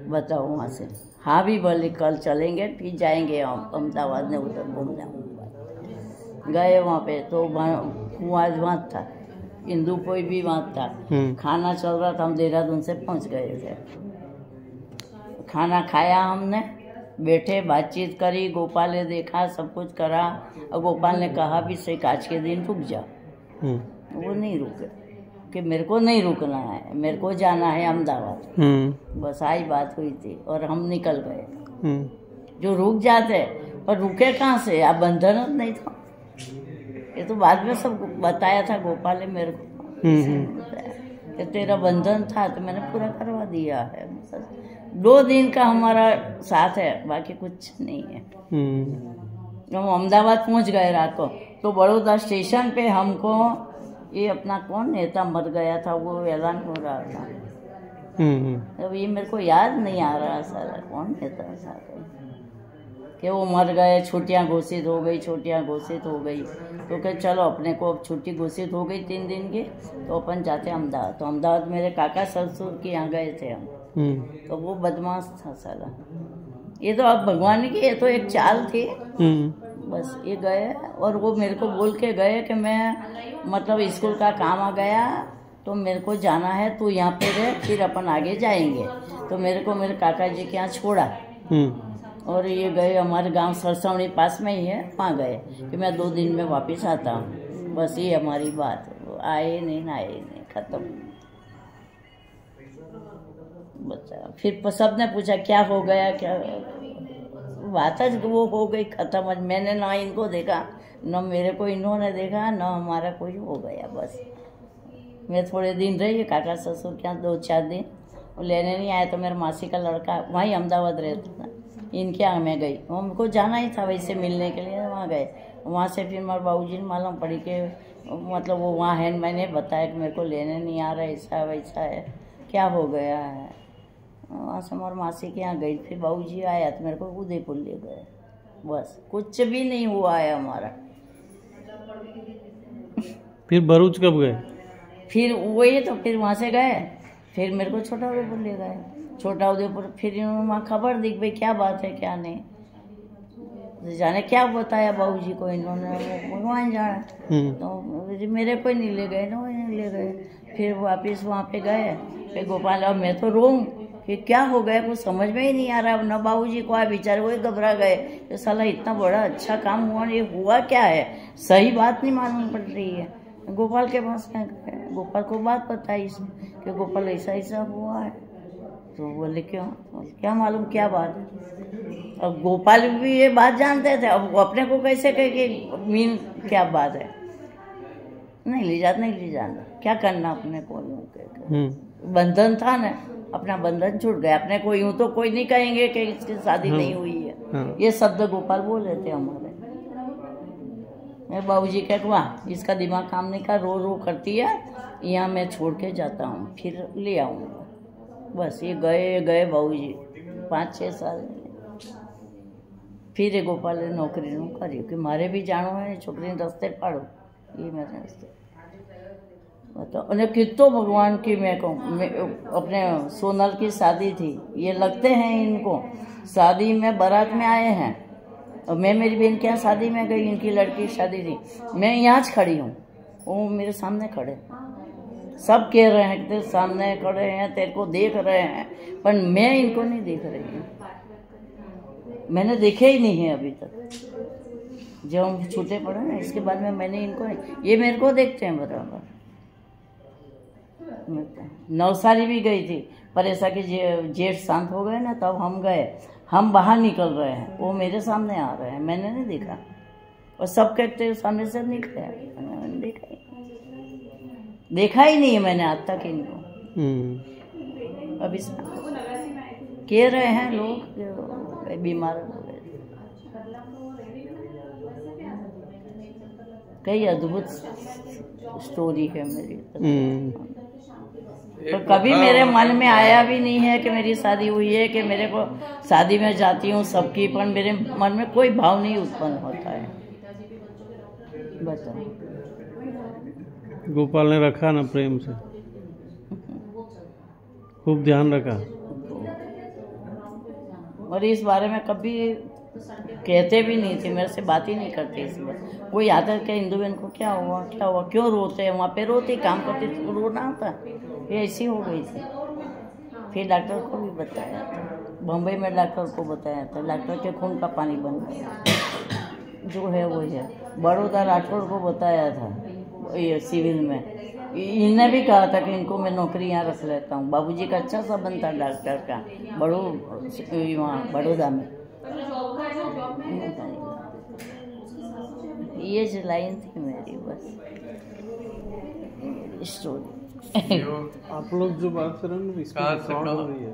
बताओ वहाँ से हाँ भी भर ली, कल चलेंगे, फिर जाएंगे हम अहमदाबाद ने उधर घूमने। गए वहाँ पे तो वहाँ था हिंदू कोई भी वहाँ था। खाना चल रहा था, हम देहरादून से पहुँच गए थे। खाना खाया हमने, बैठे बातचीत करी, गोपाल ने देखा, सब कुछ करा। और गोपाल ने कहा भी सही आज के दिन रुक जा। वो नहीं रुके कि मेरे को नहीं रुकना है, मेरे को जाना है अहमदाबाद। बस आई बात हुई थी और हम निकल गए। जो रुक जाते पर रुके कहाँ से, आप बंधन नहीं था। ये तो बाद में सब बताया था गोपाल ने मेरे को कि तेरा बंधन था तो मैंने पूरा करवा दिया है। 2 दिन का हमारा साथ है, बाकी कुछ नहीं है। हम अहमदाबाद पहुंच गए रात को, तो बड़ौदा स्टेशन पे हमको ये अपना कौन नेता मर गया था वो ऐलान हो रहा था। अब ये मेरे को याद नहीं आ रहा सारा कौन नेता था कि वो मर गए, छुट्टियां घोषित हो गई, छुट्टियां घोषित हो गई। तो क्या चलो अपने को अब छुट्टी घोषित हो गई 3 दिन की, तो अपन जाते अहमदाबाद। तो अहमदाबाद मेरे काका ससुर के यहाँ गए थे हम। तो वो बदमाश था साला। ये तो अब भगवान की ये तो एक चाल थी। बस ये गए और वो मेरे को बोल के गए कि मैं मतलब स्कूल का काम आ गया तो मेरे को जाना है, तू यहाँ पे रह, फिर अपन आगे जाएंगे। तो मेरे को मेरे काका जी के यहाँ छोड़ा और ये गए हमारे गांव सरसवनी पास में ही है, वहाँ गए कि मैं 2 दिन में वापस आता हूँ। बस ये हमारी बात, आए नहीं ना आए नहीं, खत्म। बच्चा फिर सबने पूछा क्या हो गया, क्या बात है, वो हो गई खत्म। मैंने ना इनको देखा, न मेरे को इन्होंने देखा, न हमारा कोई हो गया। बस मैं थोड़े दिन रही काका ससुर के यहाँ 2-4 दिन, वो लेने नहीं आया। तो मेरे मासी का लड़का वहीं अहमदाबाद रहता था, इनके यहाँ मैं गई। हमको जाना ही था वैसे मिलने के लिए, वहाँ गए। वहाँ से फिर हमारे बाबूजी ने मालूम पड़ी कि मतलब वो वहाँ है। मैंने बताया कि मेरे को लेने नहीं आ रहा, ऐसा वैसा है, क्या हो गया है। वहाँ से हमारे मासी के यहाँ गई, फिर बाबूजी आया तो मेरे को उदयपुर ले गए। बस कुछ भी नहीं हुआ है हमारा। फिर भरूच कब गए? फिर वही तो फिर वहाँ से गए, फिर मेरे को छोटा उदयपुर ले गए। छोटा उदयपुर फिर इन्होंने वहाँ खबर दी भाई क्या बात है क्या नहीं, जाने क्या बताया बाबूजी को इन्होंने, भगवान जाना। तो मेरे को नहीं ले गए ना, नहीं ले गए। फिर वापस वहाँ पे गए, फिर गोपाल अब मैं तो रोऊं, फिर क्या हो गया कुछ समझ में ही नहीं आ रहा। न बाबूजी को आए, बेचारे वही घबरा गए, ये साला इतना बड़ा अच्छा काम हुआ, ये हुआ क्या है, सही बात नहीं मालूम पड़ रही है। गोपाल के पास में गए, गोपाल को बात बताई कि गोपाल ऐसा ऐसा हुआ है। तो बोले क्यों, क्या मालूम क्या बात है। अब गोपाल भी ये बात जानते थे, अब अपने को कैसे कहे कि मीन क्या बात है, नहीं ले जाना, क्या करना अपने को। बंधन था ना, अपना बंधन छूट गया। अपने को यूं तो कोई नहीं कहेंगे कि इसकी शादी नहीं हुई है, ये शब्द गोपाल बोले थे हमारे। मैं बाबूजी कह वाह इसका दिमाग काम नहीं कर, रो करती है, यहाँ मैं छोड़ के जाता हूँ, फिर ले आऊँगा। बस ये गए बाबूजी 5-6 साल। फिर गोपाल ने नौकरी નું કર્યું कि मारे भी जानो है, छोकरी रस्ते पाड़ो, ये मेरे रस्ते बताओ। उन्हें कितो भगवान की मैं कहूँ, अपने सोनल की शादी थी, ये लगते हैं इनको शादी में बारात में आए हैं, और मैं मेरी बहन के यहाँ शादी में गई, इनकी लड़की की शादी थी, मैं यहाँ खड़ी हूँ, वो मेरे सामने खड़े, सब कह रहे हैं तेरे सामने खड़े हैं, तेरे को देख रहे हैं, पर मैं इनको नहीं देख रही हूँ, मैंने देखे ही नहीं है अभी तक। जब हम छूटे पड़े ना, इसके बाद में मैंने इनको नहीं, ये मेरे को देखते हैं बराबर। नवसारी भी गई थी, पर ऐसा कि जेठ शांत हो गए ना, तब हम गए, हम बाहर निकल रहे हैं, वो मेरे सामने आ रहे हैं, मैंने नहीं देखा, और सब कहते सामने से निकले, मैंने देखा ही नहीं है मैंने आज तक इनको। अभी कह रहे हैं लोग बीमार हो गए, कई अद्भुत स्टोरी है मेरी। तो कभी मेरे मन में आया भी नहीं है कि मेरी शादी हुई है, कि मेरे को शादी में जाती हूँ सबकी, पर मेरे मन में कोई भाव नहीं उत्पन्न होता है। बताओ, गोपाल ने रखा ना प्रेम से, खूब ध्यान रखा, और इस बारे में कभी कहते भी नहीं थे, मेरे से बात ही नहीं करते इस बार। कोई आता है कि इंदु बहन को क्या हुआ, क्यों रोते हैं, वहाँ पे रोती, काम करती तो रोना आता, ये ऐसी हो गई थी। फिर डॉक्टर को भी बताया था, बम्बई में डॉक्टर को बताया था, डॉक्टर के खून का पानी बन गया, जो है वो है। बड़ौदा राठौड़ को बताया था, ये सिविल में, इन्हें भी कहा था कि इनको मैं नौकरी यहाँ रख लेता हूँ। बाबूजी का अच्छा संबंध था डॉक्टर का, वहाँ बड़ौदा में। ये जो लाइन थी मेरी बस स्टोरी। आप लोग जो बात कर रहे हैं इसमें रिकॉर्ड हो रही है,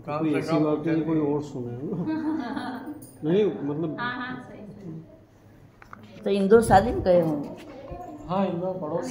कोई ऐसी बात नहीं कोई और सुने नहीं, मतलब तो इंदौर शादी में गए होंगे। हाँ, इंदौर पड़ोस